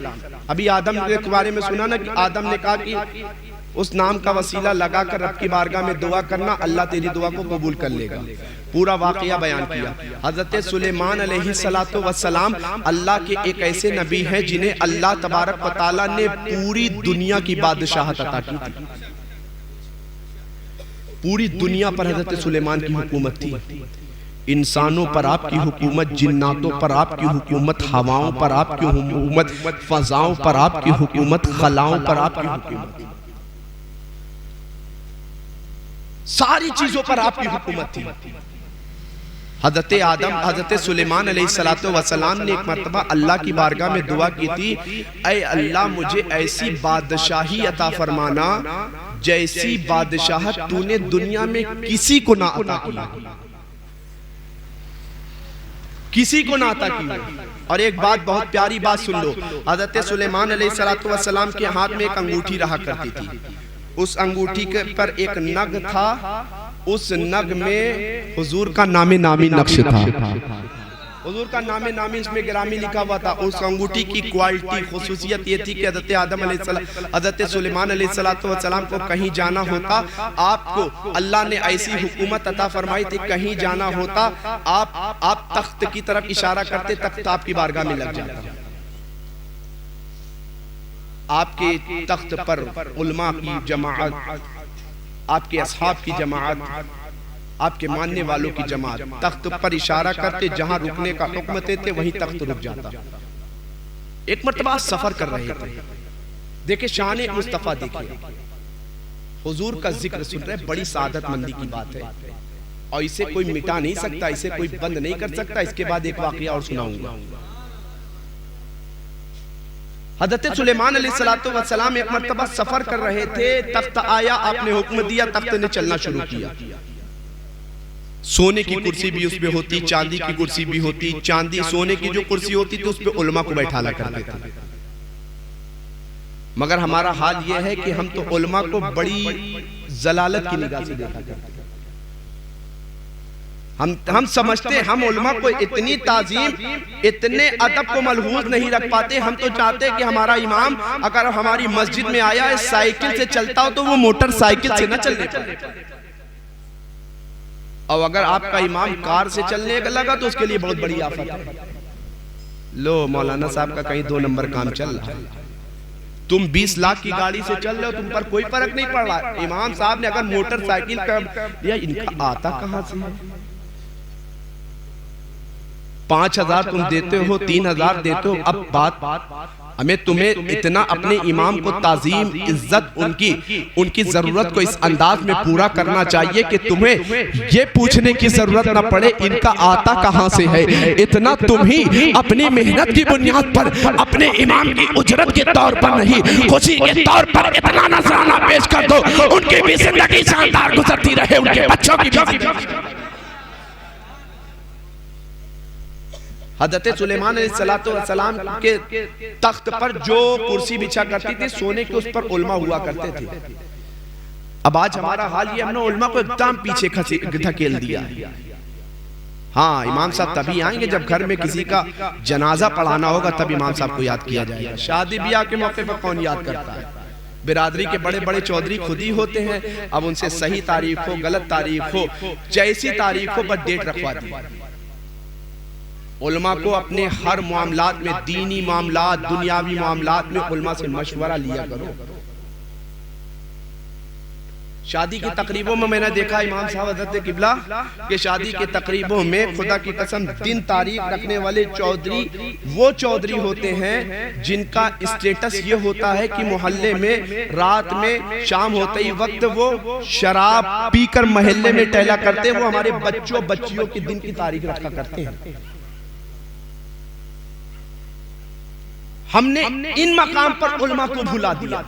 S1: अभी आदम के बारे में सुना ना कि आदम ने कहा कि उस नाम का वसीला लगाकर रब की बारगाह में दुआ करना, अल्लाह तेरी दुआ को कबूल कर लेगा। पूरा वाकया बयान किया। हज़रत सुलेमान अलैहिस्सलातु वस्सलाम अल्लाह के एक ऐसे नबी हैं जिन्हें अल्लाह तबारक व तआला ने पूरी दुनिया की बादशाहत अता की थी। पूरी दुनिया पर हज़रत सुलेमान की हुकूमत थी। इंसानों पर आपकी हुकूमत, जिन्नातों पर आपकी हुकूमत, हवाओं पर आपकी हुकूमत, फजाओं पर आपकी हुकूमत, खलाओं पर आपकी हुकूमत, सारी चीजों पर आपकी हुकूमत थी। हज़रत आदम, हज़रत सुलेमान अलैहिस्सलातु वस्सलाम ने एक मर्तबा अल्लाह की बारगाह में दुआ की थी, ऐ अल्लाह मुझे ऐसी बादशाही अता फरमाना जैसी बादशाहत तूने दुनिया में किसी को ना अता की, किसी को ना अता की। और एक बात, बहुत प्यारी बात सुन लो। हज़रत सुलेमान अलैहिस्सलातु वस्सलाम के हाथ में एक अंगूठी रहा करती थी। उस अंगूठी के पर एक नग था, उस नग में हुजूर का नामी नक्श था। हुजूर का नामे नामी इसमें गिरामी लिखा हुआ था। उस अंगूठी की क्वालिटी खुसूसियत ये थी कि हज़रत आदम अलैहिस्सलाम, हज़रत सुलेमान अलैहिस्सलाम को कहीं जाना होता, आपको अल्लाह ने ऐसी हुकूमत अता फरमाई थी, कहीं जाना होता आप तख्त की तरफ इशारा करते, तख्त आपकी बारगाह में लग जाता। आपके तख्त पर उलमा की जमाअत, आपके असहाब की जमाअत, आपके मानने वालों की जमात तख्त पर इशारा करते, जहां रुकने का हुक्म देते वहीं तख्त रुक जाता। एक मर्तबा सफर कर रहे थे, देखे शान मुस्तफा, देखिए हुजूर का जिक्र सुन रहे, बड़ी सादतमंदी की बात है और इसे कोई मिटा नहीं सकता, इसे कोई बंद नहीं कर सकता। इसके बाद एक वाकया और सुनाऊंगा। हज़रत सुलेमान अलैहिस्सलाम एक मर्तबा सफर कर रहे थे, तख्त आया, आपने हुक्म दिया, तख्त ने चलना शुरू किया। सोने की कुर्सी भी उसमें होती, चांदी की कुर्सी भी होती। चांदी सोने की जो कुर्सी होती थी उस पे उलमा को बैठाला करते थे। मगर हमारा हाल यह है कि हम तो उलमा को बड़ी जलालत की निगाह से देखा करते हैं। हम समझते हैं, हम उलमा को इतनी ताजीम, इतने अदब को मलहूज नहीं रख पाते। हम तो चाहते हैं कि हमारा इमाम अगर हमारी मस्जिद में आया है, साइकिल से चलता हो तो वो मोटरसाइकिल से न चलने पाए, और अगर आपका इमाम कार से चलने का लगा तो उसके लिए बहुत बड़ी आफत है। लो मौलाना साहब का कहीं 2 नंबर काम चल रहा है, तुम 20 लाख की गाड़ी से चल रहे हो, तुम पर कोई फर्क नहीं पड़ रहा। इमाम साहब ने अगर मोटरसाइकिल का, इनका आता कहां से है? 5,000 तुम देते हो, 3,000 देते हो। अब बात हमें तुम्हें इतना अपने इमाम को ताजीम, इज्जत, उनकी जरूरत को इस अंदाज में पूरा करना चाहिए कि तुम्हें ये पूछने की जरूरत ना पड़े इनका आता कहां से है। इतना तुम ही अपनी मेहनत की बुनियाद पर अपने इमाम की उजरत के तौर पर नहीं, खुशी के तौर पर इतना नजराना पेश कर दो, उनकी भी जिंदगी शानदार गुजरती रहे, उनके बच्चों की भी। हज़रत सुलेमान अलैहिस्सलाम के तख्त पर जो कुर्सी बिछा करती थी सोने के, उस पर उलमा हुआ करते थे। अब आज हमारा हाल ये, हमने उलमा को एकदम पीछे धकेल दिया। हाँ, इमाम साहब तभी आएंगे जब घर में किसी का जनाजा पढ़ाना होगा, तब इमाम साहब को याद किया जाएगा। शादी ब्याह के मौके पर कौन याद करता है? बिरादरी के बड़े बड़े चौधरी खुद ही होते हैं। अब उनसे सही तारीख हो, गलत तारीख हो, जैसी तारीख हो, बस डेट रखवा दी। उलमा को अपने हर मामलात में, दीनी मामलात, दुनियावी मामलात में उलमा से मशवरा लिया करो। शादी की तकरीबों में मैंने देखा इमाम साहब हज़रत किबला के शादी के तकरीबों में खुदा की कसम दिन तारीख रखने वाले चौधरी वो चौधरी होते हैं जिनका स्टेटस ये होता है कि मोहल्ले में रात में शाम होते ही वक्त वो शराब पीकर मोहल्ले में टहला करते हैं। वो हमारे बच्चों बच्चियों के दिन की तारीख रखा करते हैं। हमने इन मकाम पर उलमा को भुला दिया।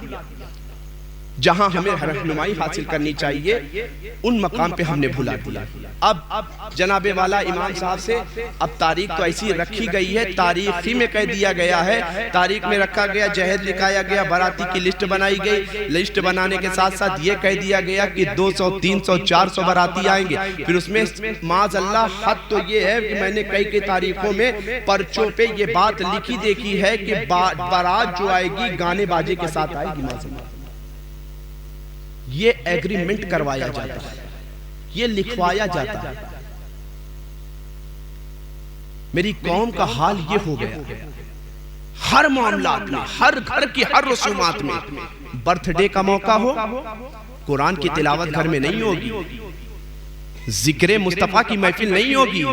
S1: जहां हमें रहनुमाई हासिल करनी चाहिए उन मकाम पे हमने भुला दिया। अब जनाबे वाला इमाम साहब से अब तारीख तो ऐसी रखी गई है, तारीख ही में कह दिया गया है, तारीख में रखा गया, जहेज लिखाया गया, बाराती की लिस्ट बनाई गई। लिस्ट बनाने के साथ साथ ये कह दिया गया कि 200, 300, 400 बाराती आएंगे। फिर उसमें माज़अल्लाह हद तो ये है कि मैंने कई तारीखों में पर्चों पे ये बात लिखी देखी है कि बारात जो आएगी गाने बाजे के साथ आएगी। माज़अल्लाह ये एग्रीमेंट करवाया जाता है, ये लिखवाया जाता है। मेरी कौम का हाल ये हो गया, हर मामलात में, हर घर की हर रसूमात में, बर्थडे का मौका हो कुरान की तिलावत घर में नहीं होगी, जिक्र मुस्तफा की महफिल नहीं होगी।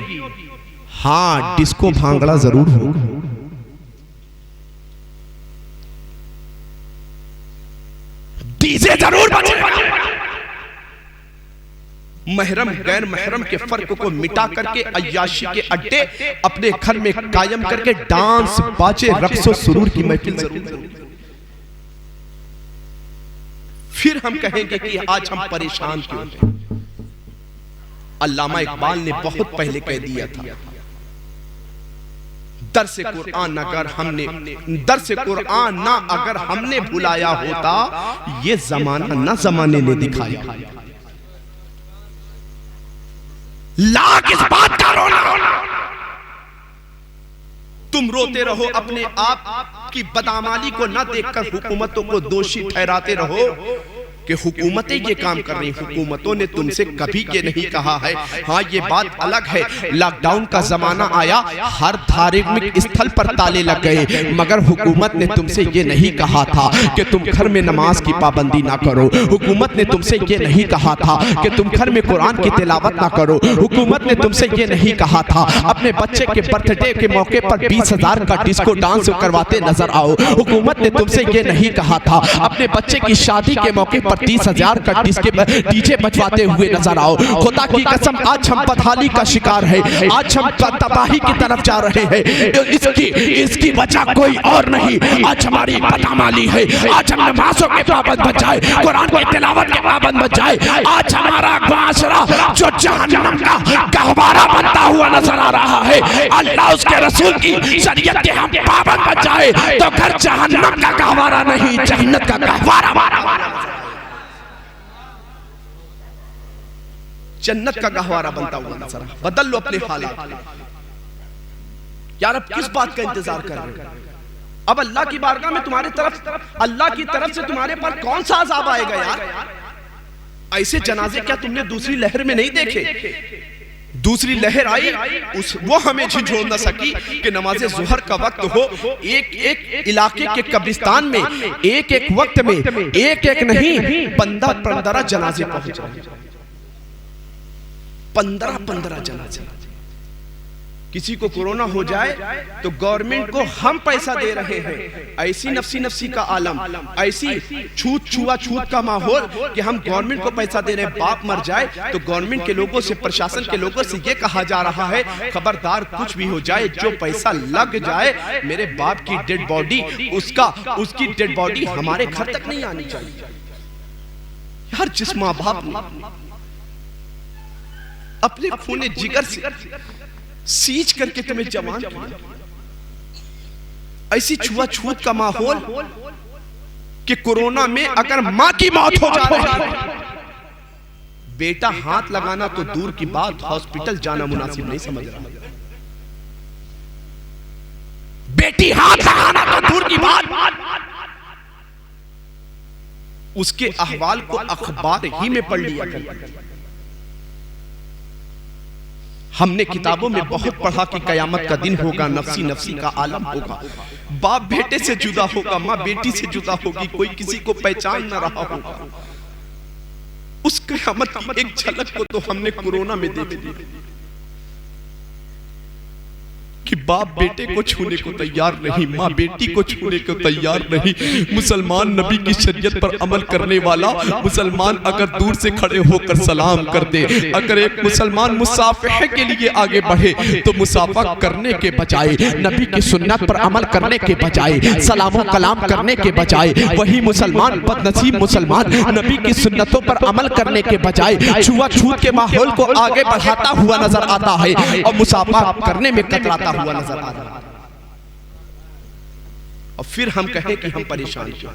S1: हाँ, डिस्को भांगड़ा जरूर होगा, डीजे जरूर बजेगा। महरम गैर महरम के फर्क को मिटा करके अय्याशी के अड्डे अपने घर में कायम करके डांस बाजे रक्सो सुरूर की महफिल जरूर। फिर हम कहेंगे कि आज हम परेशान क्यों हैं। अल्लामा इकबाल ने बहुत पहले कह दिया था, दर्स कुरान ना अगर हमने भुलाया होता ये जमाना ना जमाने ने दिखाया। लाख इस बात का रोना तुम रोते रहो, अपने आप की बदआमाली को न देखकर हुकूमतों को दोषी ठहराते रहो कि हुकूमतें ये काम कर रही। हुकूमतों ने तुमसे कभी ये नहीं कहा है। हाँ, ये बात अलग है, लॉकडाउन का जमाना आया, हर धार्मिक स्थल पर ताले लग गए, मगर हुकूमत ने तुमसे ये नहीं कहा था कि तुम घर में नमाज की पाबंदी ना करो। हुकूमत ने तुमसे ये नहीं कहा था कि तुम घर में कुरान की तिलावत ना करो। हुकूमत ने तुमसे ये नहीं कहा था अपने बच्चे के बर्थडे के मौके पर 20,000 का डिस्को डांस करवाते नजर आओ। हुकूमत ने तुमसे ये नहीं कहा था अपने बच्चे की शादी के मौके पर 30,000 का डीजे बजवाते हुए नजर आओ। खुदा की कसम, आज हम बदहाली का शिकार है, आज हम तबाही की तरफ जा रहे हैं। इसकी वजह कोई और नहीं, आज हमारी बदआमाली है। आज हम नमाजों के पाबंद बन जाए, कुरान की तिलावत के पाबंद बन जाए। आज हमारा माशरा जो जहन्नम का गहवारा बनता हुआ नजर आ रहा है, अल्लाह उसके रसूल की शरीयत के हम पाबंद बन जाए तो घर जहन्नम का गहवारा नहीं, जन्नत का गहवारा जन्नत का गहवारा बनता हुआ नजर। बदल लो अपने हालात यार। अब किस बात का इंतजार कर रहे हो? अब अल्लाह की बारगाह में तुम्हारे तरफ, अल्लाह की तरफ से तुम्हारे पर कौन सा अजाब आएगा यार? ऐसे जनाजे क्या तुमने दूसरी लहर में नहीं देखे? दूसरी लहर आई, वो हमें झिझोड़ न सकी कि नमाज़े ज़ुहर का वक्त हो, एक एक इलाके के कब्रिस्तान में एक एक वक्त में एक एक नहीं 15 जनाजे पहुंच रहे। 15 जनाजे। किसी को कोरोना हो जाए तो गवर्नमेंट को हम पैसा दे रहे हैं। ऐसी नफसी का आलम, ऐसी छूत का माहौल कि हम गवर्नमेंट को पैसा दे रहे हैं। बाप मर जाए तो गवर्नमेंट के लोगों से, प्रशासन के लोगों से ये कहा जा रहा है, खबरदार कुछ भी हो जाए, जो पैसा लग जाए मेरे बाप की डेड बॉडी, उसकी डेड बॉडी हमारे घर तक नहीं आनी चाहिए। यार, जिस माँ बाप ने अपने खूने जिगर से सींच करके तुम्हें जवान किया, ऐसी छुआछूत का माहौल कि कोरोना में अगर मां की मौत हो जा रही है, बेटा हाथ लगाना तो दूर की बात, हॉस्पिटल जाना मुनासिब नहीं समझ रहा। बेटी हाथ लगाना तो दूर की बात, उसके अहवाल को अखबार ही में पढ़ लिया करते। हमने किताबों में बहुत पढ़ा कि कयामत का दिन होगा, नफसी का आलम होगा, बाप बेटे से जुदा होगा, माँ बेटी से जुदा होगी, कोई किसी को पहचान न रहा होगा। उस कयामत की एक झलक को तो हमने कोरोना में देख ली कि बाप बेटे को छूने को तैयार नहीं, माँ बेटी को छूने को तैयार नहीं। मुसलमान नबी की शरीयत पर अमल करने वाला मुसलमान अगर दूर से खड़े होकर सलाम कर दे, अगर एक मुसलमान मुसाफिह के लिए आगे बढ़े तो मुसाफा करने के बजाय, नबी की सुन्नत पर अमल करने के बजाय, सलामो कलाम करने के बजाय, वही मुसलमान बदनसीब मुसलमान नबी की सुन्नतों पर अमल करने के बजाय छुआछूत के माहौल को आगे बढ़ाता हुआ नजर आता है और मुसाफा करने में कतराता हुआ नजर आ रहा है। और फिर हम कहें कि हम परेशान क्यों?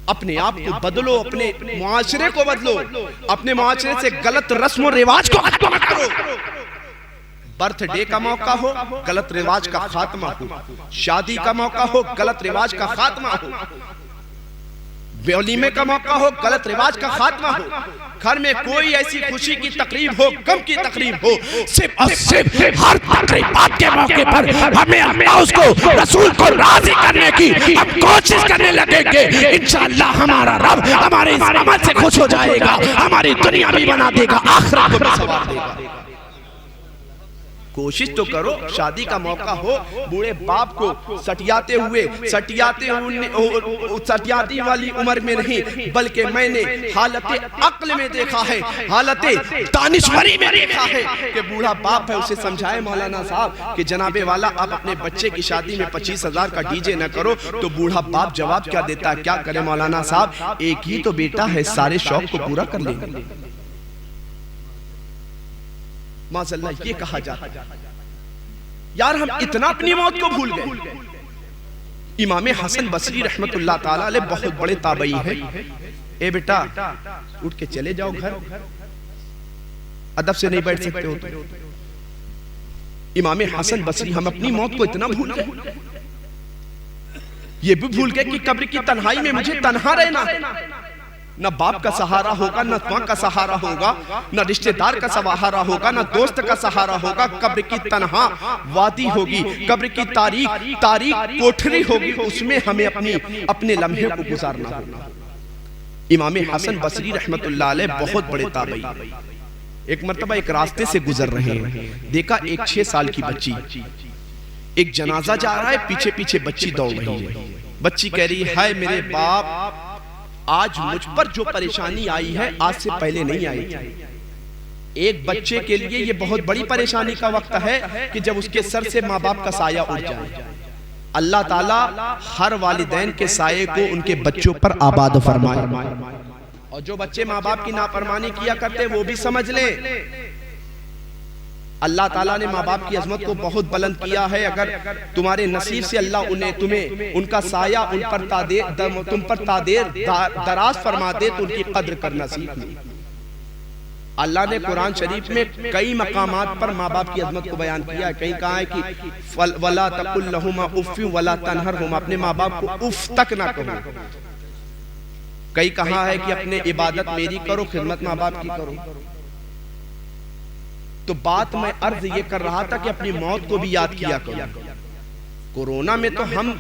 S1: अपने आप को बदलो, अपने मुआशरे को बदलो, अपने मुआशरे से गलत रस्म और रिवाज को खत्म करो। बर्थडे का मौका हो, गलत रिवाज का खात्मा हो, शादी का मौका हो, गलत रिवाज का खात्मा हो, वलीमे का मौका हो, गलत रिवाज का खात्मा हो, घर में कोई ऐसी खुशी की तकरीब हो, गम की तकरीब हो, सिर्फ और सिर्फ हर तकरीबात के मौके पर हमें अल्लाह उसको रसूल को राजी करने की हम कोशिश करने लगेंगे। इंशाअल्लाह हमारा रब हमारे इस अमल से खुश हो जाएगा, हमारी दुनिया भी बना देगा, आखिरत को भी संवार देगा। कोशिश तो करो, शादी का मौका हो, बूढ़े बाप को सटियाती वाली उम्र में नहीं, बल्कि मैंने हालते अक्ल में देखा है, हालते दानिशवरी में देखा है कि बूढ़ा बाप है, उसे समझाए मौलाना साहब कि जनाबे वाला आप अपने बच्चे की शादी में 25,000 का डीजे न करो, तो बूढ़ा बाप जवाब क्या देता है, क्या करे मौलाना साहब, एक ही तो बेटा है, सारे शौक को पूरा कर लेंगे। माज़अल्लाह ये कहा जाता है। यार, हम इतना अपनी मौत को भूल गए। इमाम हसन बसरी रहमतुल्लाह ताला अलैह बहुत बड़े ताबई हैं। ए बेटा, उठ के चले जाओ घर, अदब से नहीं बैठ सकते हो तो। इमाम हसन बसरी हम अपनी मौत को इतना भूल गए, ये भी भूल गए कि कब्र की तन्हाई में मुझे तन्हा रहना है। न बाप का सहारा होगा, न मां का सहारा होगा, न रिश्तेदार का सहारा होगा, न दोस्त का सहारा होगा। कब्र की तन्हा वादी होगी, कब्र की तारीख कोठरी होगी, उसमें हमें अपने लम्हे को गुजारना होगा। इमाम हसन बसरी रहमतुल्लाह अलैह बहुत बड़े ताबई, एक मर्तबा एक रास्ते से गुजर रहे हैं, देखा एक 6 साल की बच्ची, एक जनाजा जा रहा है, पीछे पीछे बच्ची दौड़ रही है। बच्ची कह रही है, हाय मेरे बाप, आज मुझ पर जो परेशानी आई है आज से पहले नहीं आई थी। एक बच्चे के लिए ये बहुत बड़ी परेशानी का वक्त है कि जब उसके सर से माँ बाप का साया उड़ जाए। अल्लाह ताला हर वालिदैन के साये को उनके बच्चों पर आबाद फरमाए, और जो बच्चे माँ बाप की नाफरमानी किया करते वो भी समझ ले, अल्लाह ताला ने माँ बाप की अजमत को बहुत बुलंद किया है। अगर तुम्हारे नसीब से अल्लाह तुम्हें उनका साया तुम पर दराज फरमा दे तो उनकी कद्र करना सीख ली। अल्लाह ने कुरान शरीफ में कई मकामात पर माँ बाप की अजमत को बयान किया है। कहीं कहा है कि वला तकुल लहुमा उफ़्फ़िन वला तनहरहुमा, अपने माँ बाप को उफ तक ना कहो। कई कहा है कि अपने इबादत मेरी करो, खिदमत माँ बाप की करो। तो बात मैं अर्ज ये कर रहा था कि अपनी मौत को भी याद किया करो। कोरोना में तो हम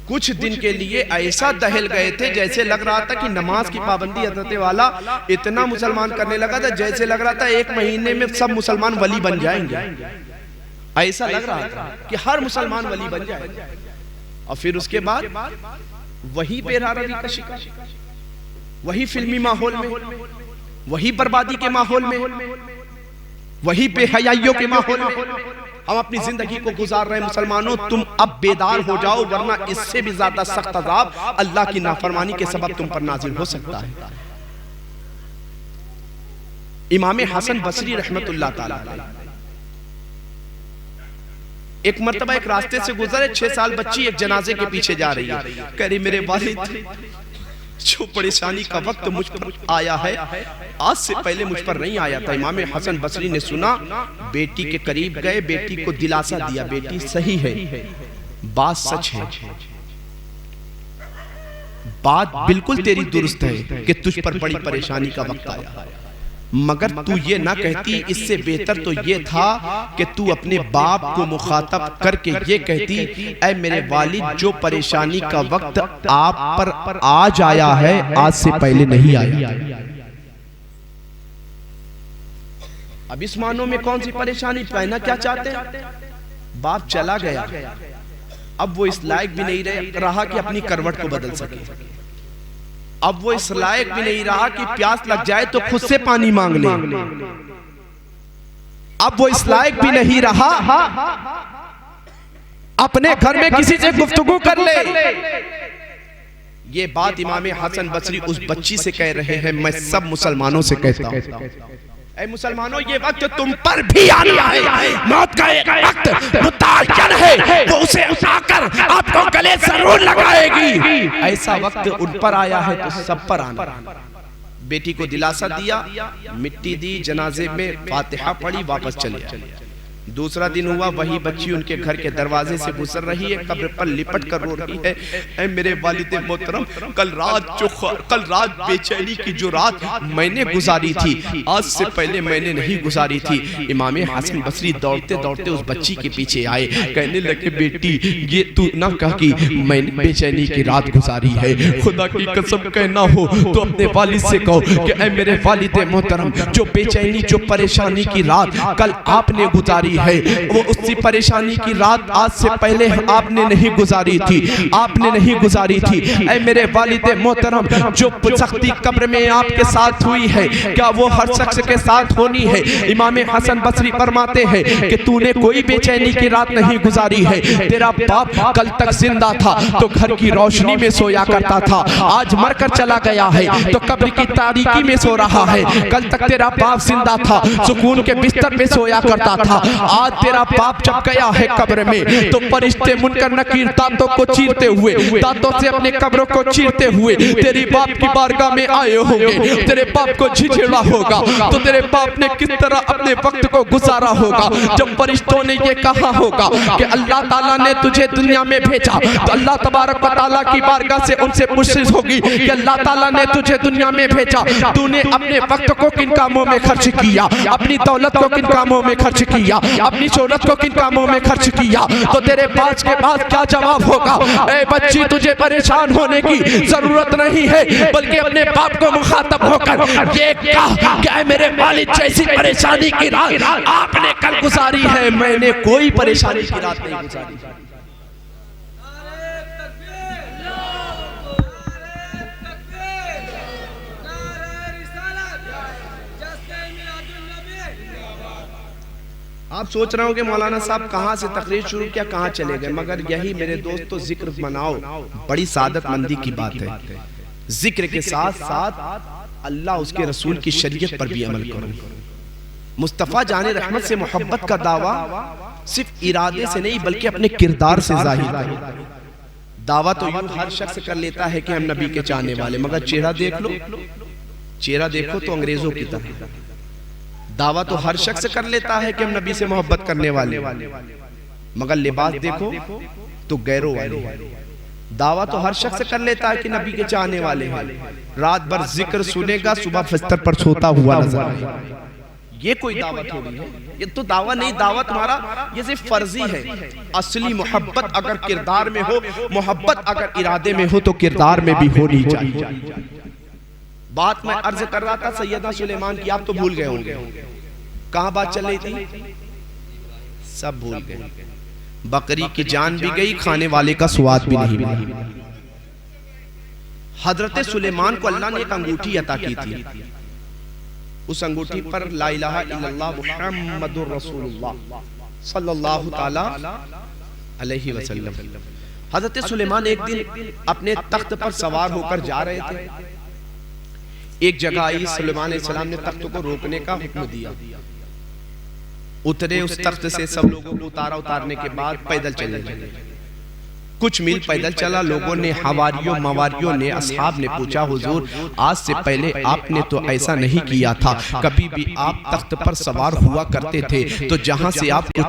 S1: कुछ दिन के लिए ऐसा दहल गए थे, जैसे लग रहा था कि नमाज की पाबंदी हजरत वाला इतना मुसलमान करने लगा था, जैसे लग रहा था 1 महीने में सब मुसलमान वली बन जाएंगे। ऐसा लग रहा था कि हर मुसलमान वली बन जाएगा। और फिर उसके बाद वही बेरारवी का शिकार, वही फिल्मी माहौल में, वही बर्बादी के माहौल में, वही बेहयाइयों के माहौल में हम अपनी जिंदगी को गुजार रहे हैं। मुसलमानों, तुम अब बेदार हो जाओ, वरना इससे भी ज्यादा सख्त अज़ाब अल्लाह की नाफरमानी के सबब तुम पर नाजिल हो सकता है। इमाम हसन बसरी रहमतुल्लाह ताला एक मर्तबा एक रास्ते से गुजरे, 6 साल बच्ची एक जनाजे के पीछे जा रही है, कह रही मेरे वालिद, जो परेशानी का वक्त मुझ पर आया है आज से पहले मुझ पर नहीं आया था। इमाम हसन बसरी ने सुना, बेटी के करीब गए, बेटी को दिलासा दिया, बेटी सही है, बात सच है, बात बिल्कुल तेरी दुरुस्त है कि तुझ पर बड़ी परेशानी का वक्त आया, मगर तू ये ना कहती, इससे बेहतर तो ये था कि तू अपने बाप को मुखातब करके ये कहती, ऐ मेरे वालिद, जो परेशानी का वक्त आप पर आज आया है आज से पहले नहीं आया। अब इस मानो में कौन सी परेशानी, कहना क्या चाहते हैं? बाप चला गया, अब वो इस लायक भी नहीं रहा कि अपनी करवट को बदल सके, अब वो इस लायक भी नहीं रहा कि प्यास लग जाए तो खुद से पानी मांग ले, अब वो इस लायक भी नहीं रहा अपने घर में किसी से गुफ्तगू कर ले। ये बात इमाम हसन बसरी उस बच्ची से कह रहे हैं, मैं सब मुसलमानों से कहता हूं, ऐ मुसलमानों, ये वक्त तुम पर भी आना है, मौत का एक वक्त मुतअय्यन है, वो उसे उठाकर आपको गले जरूर लगाएगी। ऐसा वक्त उन पर आया है तो सब पर आना। बेटी को दिलासा दिया, मिट्टी दी, जनाजे में फातिहा पढ़ी, वापस चले आए। दूसरा दिन हुआ, वही बच्ची उनके घर के दरवाजे से गुजर रही है, कब्र पर लिपट कर रो रही है, ऐ मेरे वालिद मोहतरम, कल रात बेचैनी की जो रात मैंने गुजारी थी आज से पहले मैंने नहीं गुजारी थी। इमाम हसन बसरी दौड़ते दौड़ते उस बच्ची के पीछे आए, कहने लगे, बेटी ये तू ना कह कि मैंने बेचैनी की रात गुजारी है, खुदा की कसम कहना हो तो अपने वालिद से कहो कि ऐ मेरे वालिद मोहतरम, जो बेचैनी जो परेशानी की रात कल आपने गुजारी है, वो उसी परेशानी की रात आज से पहले आपने नहीं गुजारी थी, आपने नहीं गुजारी थी। ऐ मेरे वालिद मोहतरम, जो सख्ती कब्र में आपके साथ हुई है, क्या वो हर शख्स के साथ होनी है? इमाम हसन बसरी फरमाते हैं कि तूने कोई बेचैनी की रात नहीं गुजारी है। तेरा बाप कल तक जिंदा था तो घर की रोशनी में सोया करता था, आज मरकर चला गया है तो कब्र की तारीकी में सो रहा है। कल तक तेरा बाप जिंदा था, सुकून के बिस्तर पे सोया करता था, आज तेरा बाप जब गया है कब्र में तो फरिश्ते मुनकर नकीर दांतों को चीरते हुए, दांतों से अपने कब्रों को चीरते हुए तेरी बाप की बारगाह में आए होंगे। तेरे बाप को झिझड़ा होगा तो तेरे बाप ने किस तरह अपने वक्त को गुजारा होगा। जब फरिश्तों ने ये कहा होगा कि अल्लाह ताला ने तुझे दुनिया में भेजा, तो अल्लाह तबारक व तआला की बारगाह से उनसे पूछताछ होगी कि अल्लाह ताला ने तुझे दुनिया में भेजा, तूने अपने वक्त को किन कामों में खर्च किया, अपनी दौलत को किन कामों में खर्च किया, अपनी शोहरत को किन कामों में खर्च किया। तो तेरे पास के बाद क्या जवाब होगा? ए बच्ची, तुझे परेशान होने की जरूरत नहीं है, बल्कि अपने बाप को मुखातब होकर ये कहा कि मेरे वालिद जैसी परेशानी की रात आपने कल गुजारी है, मैंने कोई परेशानी की रात नहीं गुजारी। आप सोच रहे हो कि मौलाना साहब कहाँ से तकरीर शुरू किया, कहाँ चले गए, मगर यही मेरे दोस्तों जिक्र मनाओ, बड़ी सादतमंदी की बात है। जिक्र के साथ साथ अल्लाह उसके रसूल की शरीयत पर भी अमल करो। मुस्तफ़ा जाने रहमत से मोहब्बत का दावा सिर्फ इरादे से नहीं बल्कि अपने किरदार से जाहिर करो। दावा तो यूं हर शख्स कर लेता है कि हम नबी के चाहने वाले, मगर चेहरा देख लो, चेहरा देखो तो अंग्रेजों की तरह। दावा तो हर शख्स कर लेता है कि हम नबी से मोहब्बत करने वाले, मगर लिबास देखो तो गैरों वाले। दावा तो हर शख्स कर लेता है कि नबी के चाहने वाले हैं, रात भर जिक्र सुनेगा, सुबह बिस्तर पर सोता हुआ नजर आएगा। ये कोई दावा थोड़ी है, ये तो दावा नहीं, दावा तुम्हारा ये सिर्फ फर्जी है। असली मोहब्बत अगर किरदार में हो, मोहब्बत अगर इरादे में हो तो किरदार में भी होनी चाहिए। बात मैं अर्ज कर रहा था सैयदना सुलेमान की, आप तो भूल गए होंगे। कहां बात चल रही थी? सब भूल गए। बकरी की जान भी गई, खाने वाले का स्वाद भी नहीं मिला। हजरत सुलेमान को अल्लाह ने एक अंगूठी अता की थी। उस अंगूठी पर ला इलाहा इल्लल्लाह मुहम्मदुर रसूलुल्लाह सल्लल्लाहु ताला अलैहि वसल्लम। हजरत सुलेमान एक दिन अपने तख्त पर सवार होकर जा रहे थे। एक जगह आई, सुलेमान अलैहिस्सलाम ने तख्त को रोकने का हुक्म दिया। उतरे उस तख्त से, सब लोगों को उतारा। उतारने के बाद पैदल चले गए। कुछ मील पैदल चला। लोगों ने, हवारियों मवारियों ने, असहाब ने पूछा, हुजूर आज से पहले आपने तो ऐसा नहीं किया था, कभी भी आप तख्त पर सवार हुआ करते थे तो जहां से आपको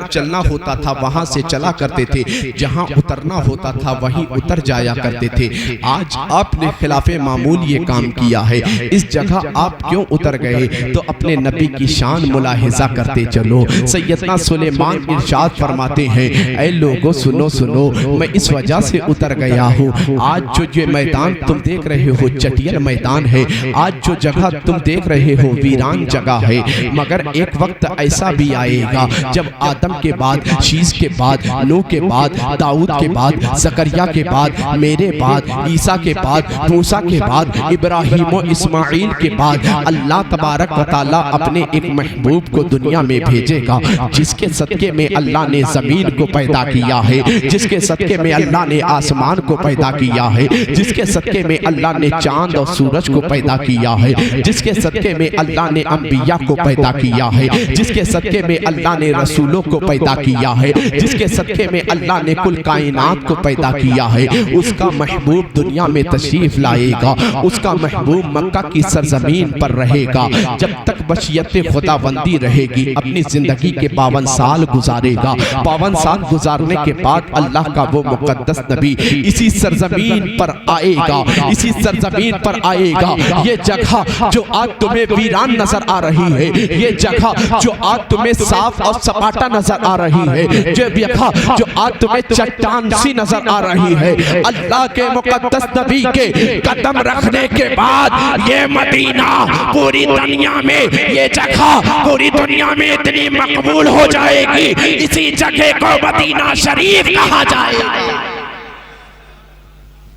S1: चलना होता था वहां से चला करते थे, जहां उतरना होता था वहीं उतर जाया करते थे। आज आपने खिलाफे मामूल ये काम किया है, इस जगह आप क्यों उतर गए? तो अपने नबी की शान मुलाहिजा करते चलो। सैयदना सुलेमान इरशाद फरमाते हैं, ऐ लोगों सुनो सुनो, मैं इस वजह से उतर गया हूँ। आज जो ये मैदान तुम देख रहे हो चटियल मैदान है, आज जो जगह तुम देख रहे हो वीरान जगह है, मगर एक वक्त ऐसा भी आएगा जब आदम के बाद, शीश के बाद, नूह के बाद, दाऊद के बाद, जकरिया के बाद, मेरे बाद, ईसा के बाद, मूसा के बाद, इब्राहिम और इस्माइल के बाद अल्लाह तबारक व तआला अपने एक महबूब को दुनिया में भेजेगा, जिसके सदके में अल्लाह ने जमीन को पैदा किया है, जिसके सदके में अल्लाह ने आसमान को पैदा किया है, जिसके सदके में अल्लाह ने चांद और सूरज को पैदा किया है, जिसके सदके में अल्लाह ने अंबिया को पैदा किया है, जिसके सदके में अल्लाह ने रसूलों को पैदा किया है, जिसके सदके में अल्लाह ने कुल कायनात को पैदा किया है, उसका महबूब दुनिया में तशरीफ लाएगा। उसका महबूब मक्का की सरजमीन पर रहेगा। जब तक बशियत खुदाबंदी रहेगी अपनी जिंदगी के 52 साल गुजारेगा। 52 साल गुजारने के बाद अल्लाह का वो मुकद्दस नबी इसी सरजमीन पर आएगा, इसी सरजमीन पर आएगा। ये जगह जो आज तुम्हें वीरान नजर आ रही है, ये जगह जो आज तुम्हें साफ और सपाटा नजर आ रही है, ये जगह जो आज तुम्हें चट्टान सी नजर आ रही है, अल्लाह के मुकद्दस नबी के कदम रखने के बाद ये मदीना पूरी दुनिया में, ये जगह पूरी दुनिया में इतनी मकबूल हो जाएगी, इसी जगह को मदीना शरीफ कहा जाएगा।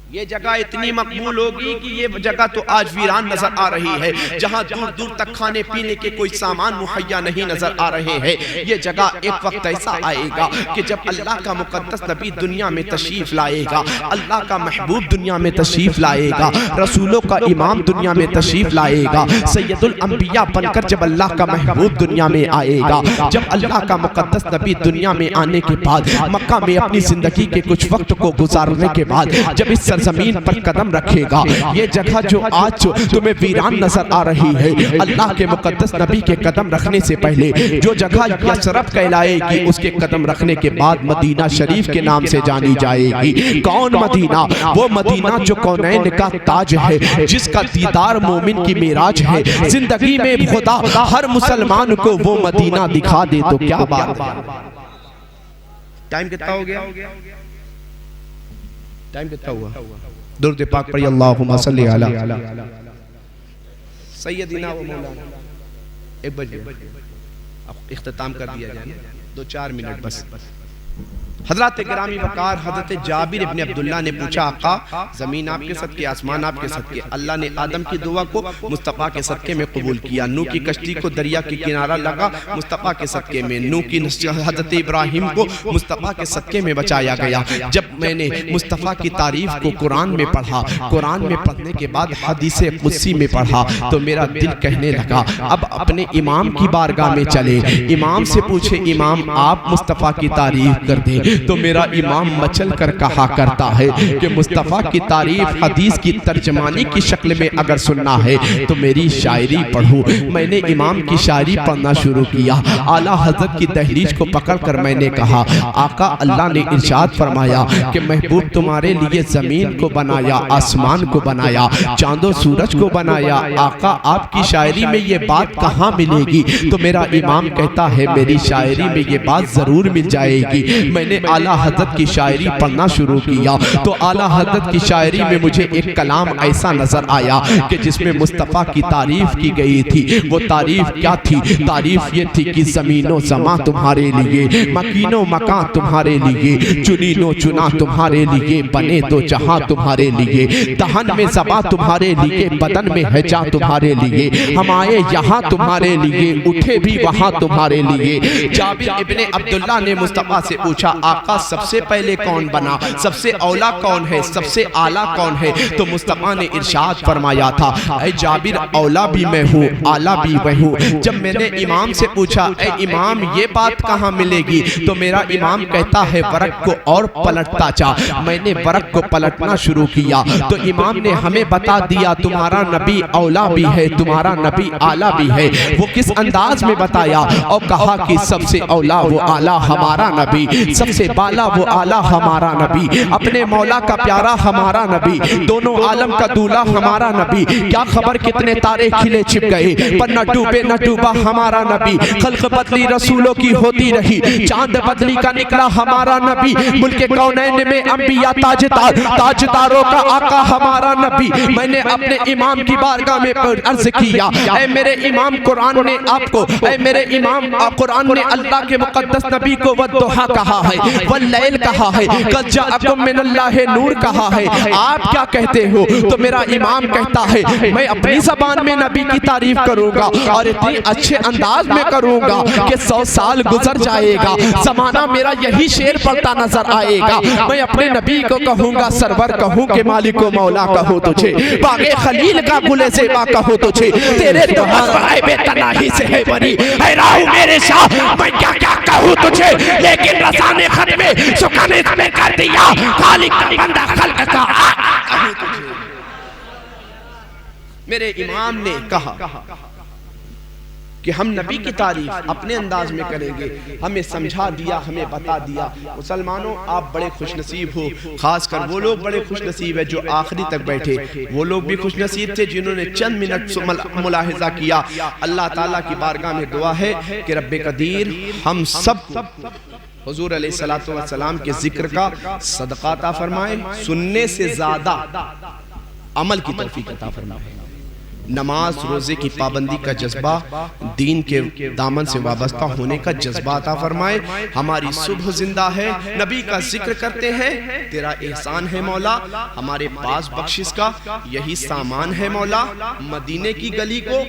S1: ये जगह इतनी मकबूल होगी कि ये जगह तो आज वीरान नजर आ रही है, जहां दूर दूर तक खाने पीने के कोई सामान मुहैया नहीं नजर आ रहे हैं। ये जगह एक वक्त ऐसा आएगा कि जब अल्लाह का मुकद्दस नबी दुनिया में तशरीफ लाएगा, अल्लाह का महबूब दुनिया में तशरीफ लाएगा, रसूलों का इमाम दुनिया में तशरीफ लाएगा, सैयदुल अंबिया बनकर जब अल्लाह का महबूब दुनिया में आएगा, जब अल्लाह का मुकद्दस नबी दुनिया में आने के बाद मक्का में अपनी जिंदगी के कुछ वक्त को गुजारने के बाद जब इस जमीन पर कदम रखेगा, ये जगह जो आज तुम्हें वीरान नजर आ रही है, अल्लाह के मुकद्दस नबी के कदम रखने से पहले जो जगह यसरब कहलाएगी, उसके कदम रखने के बाद मदीना शरीफ के नाम से जानी जाएगी। कौन मदीना? वो मदीना जो कौनैन का ताज है, जिसका दीदार मोमिन की मेराज है। जिंदगी में खुदा हर मुसलमान को वो मदीना दिखा दे तो क्या बात है। टाइम कितना हो गया? टाइम कितना हुआ? दुरूद पाक पढ़िए, अल्लाहुम्मा सल्ली अला सय्यदिना व मौलाना। 1 बजे अब इख्तिताम कर दिया जाए, 2-4 मिनट बस। हज़रत गिरामी वक़ार हज़रत जाबिर इब्न अब्दुल्लाह ने पूछा, आका ज़मीन आपके सदके, आसमान आपके सदके, अल्लाह ने आदम की दुआ को मुस्तफ़ा के सदके में कबूल किया, नूह की कश्ती को दरिया के किनारा लगा मुस्तफ़ा के सदके में, नूह की हज़रत इब्राहिम को मुस्तफ़ा के सदके में बचाया गया। जब मैंने मुस्तफ़ा की तारीफ़ को कुरान में पढ़ा, कुरान में पढ़ने के बाद हदीस कुदसी में पढ़ा, तो मेरा दिल कहने लगा अब अपने इमाम की बारगाह में चले, इमाम से पूछे, इमाम आप मुस्तफ़ा की तारीफ़ कर दें। तो मेरा इमाम मचल कर कहा करता है कि मुस्तफ़ा की तारीफ हदीस की तर्जमानी की शक्ल में अगर सुनना है तो मेरी शायरी पढ़ूं। मैंने इमाम की शायरी पढ़ना शुरू किया। आला हजरत की दहलीज को पकड़कर मैंने कहा, आका अल्लाह ने इरशाद फरमाया कि महबूब तुम्हारे लिए ज़मीन को बनाया, आसमान को बनाया, चांदो सूरज को बनाया, आका आपकी शायरी में ये बात कहाँ मिलेगी? तो मेरा इमाम कहता है मेरी शायरी में ये बात ज़रूर मिल जाएगी। मैंने आला हज़रत की शायरी पढ़ना शुरू किया तो आला हज़रत की शायरी में मुझे एक कलाम ऐसा नजर आया कि जिसमें मुस्तफ़ा की तारीफ की गई थी। वो तारीफ क्या थी? तारीफ ये थी कि ज़मीनो ज़मा तुम्हारे लिए, मकीनो मकां तुम्हारे लिए, चुनीनो चुना तुम्हारे लिए, बने तो जहां तुम्हारे लिए, दहन में ज़बा तुम्हारे लिए, बदन में है जा तुम्हारे लिए, हम आए यहाँ तुम्हारे लिए, उठे भी वहाँ तुम्हारे लिए। जाबिर इब्ने अब्दुल्लाह ने मुस्तफ़ा से पूछा, आका सबसे पहले कौन बना, सबसे औला कौन है, सबसे आला कौन है? तो मुस्तफ़ा ने इरशाद फरमाया था, ऐ जाबिर औला भी मैं हूँ, आला भी मैं हूँ। जब मैंने इमाम से पूछा, ऐ इमाम ये बात कहाँ मिलेगी? तो मेरा इमाम कहता है वरक को और पलटता जा। मैंने वरक को पलटना शुरू किया तो इमाम ने हमें बता दिया तुम्हारा नबी औला भी है, तुम्हारा नबी आला भी है। वो किस अंदाज में बताया और कहा कि सबसे औला वो आला हमारा नबी, सबसे बाला वो आला हमारा नबी, अपने मौला का प्यारा हमारा नबी, दोनों आलम का दूल्हा हमारा नबी। क्या खबर कितने तारे खिले छिप गए पर न डूबे न डूबा हमारा नबी। खल्क बदली रसूलों की होती रही, चांद बदली का निकला हमारा नबी। मुल्क कौनैन में अंबिया ताजदार, ताजदारों का आका हमारा नबी। मैंने अपने इमाम की बारगाह में अर्ज किया, ऐ मेरे इमाम कुरान ने आपको, ऐ मेरे इमाम कुरान ने अल्लाह के मुकद्दस नबी को वद्दुहा कहा है, वल्लैल कहा है, कद जाअकुम मिनल्लाहि नूर कहा है। आप क्या कहते हो? तो मेरा इमाम कहता है मैं अपनी ज़बान में नबी की तारीफ करूंगा और इतनी अच्छे अंदाज में करूंगा कि 100 साल गुजर जाएगा, ज़माना मेरा यही शेर पढ़ता नजर आएगा। मैं अपने नबी को कहूंगा सरवर, कहूं के मालिक को मौला कहूं तुझे, बागे खलील का गुले ज़ेबा कहूं तुझे, तेरे तो हज़राए बेतनाही से है बरी, ऐ राहु मेरे शाह मैं क्या क्या कहूं तुझे। लेकिन रज़ा ने खत में सुखाने में कर दिया, खालिक का बंदा खल्क का कहूं तुझे। मेरे इमाम ने कहा कि हम नबी की तारीफ अपने अंदाज में करेंगे। हमें समझा दिया, हमें बता दिया। मुसलमानों आप बड़े खुशनसीब हो, खासकर वो लोग बड़े खुशनसीब है जो आखिरी तक बैठे। वो लोग भी खुशनसीब थे जिन्होंने चंद मिनट मुलाहिजा किया। अल्लाह ताला की बारगाह में दुआ है कि रब्बे कदीर हम सब हुजूर अलैहिस्सलातु वस्सलाम के जिक्र का सदका अता फरमाए, सुनने से ज्यादा अमल की तौफीक अता फरमाए। नमाज रोजे की पाबंदी का जज्बा, दीन के दामन से वाबस्ता होने का जज्बा अता फरमाए। हमारी सुबह जिंदा है, नबी का जिक्र करते हैं, तेरा एहसान है मौला, हमारे पास बख्शिश का यही सामान है मौला। मदीने की गली को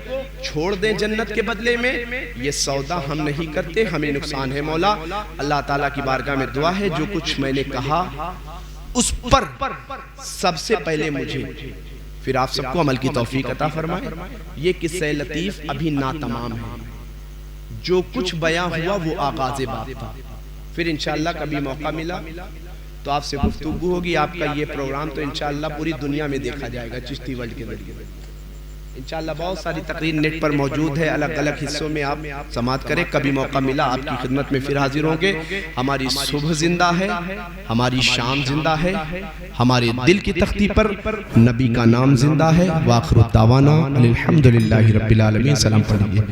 S1: छोड़ दें जन्नत के बदले में, ये सौदा हम नहीं करते, हमें नुकसान है मौला। अल्लाह ताला की बारगाह में दुआ है, जो कुछ मैंने कहा उस पर सबसे पहले मुझे फिर आप सबको अमल की तौफीक अता फरमाए। ये किस्सा लतीफ अभी ना तमाम है, जो कुछ बयां हुआ वो आगाज़ बात था। फिर इंशाअल्लाह कभी मौका मिला तो आपसे गुफ्तगू होगी। आपका ये प्रोग्राम तो इंशाअल्लाह पूरी दुनिया में देखा जाएगा चिश्ती वर्ल्ड के जरिए। इंशाअल्लाह बहुत सारी तकरीर नेट पर मौजूद है, अलग अलग हिस्सों में आप समात करें। कभी मौका मिला आपकी खिदमत में फिर हाजिर होंगे। हमारी सुबह जिंदा है, हमारी शाम जिंदा है, हमारे दिल की तख्ती पर नबी का नाम जिंदा है। वाखिर दावाना अल्हम्दुलिल्लाहि रब्बिल आलमीन। सलाम पढ़िए।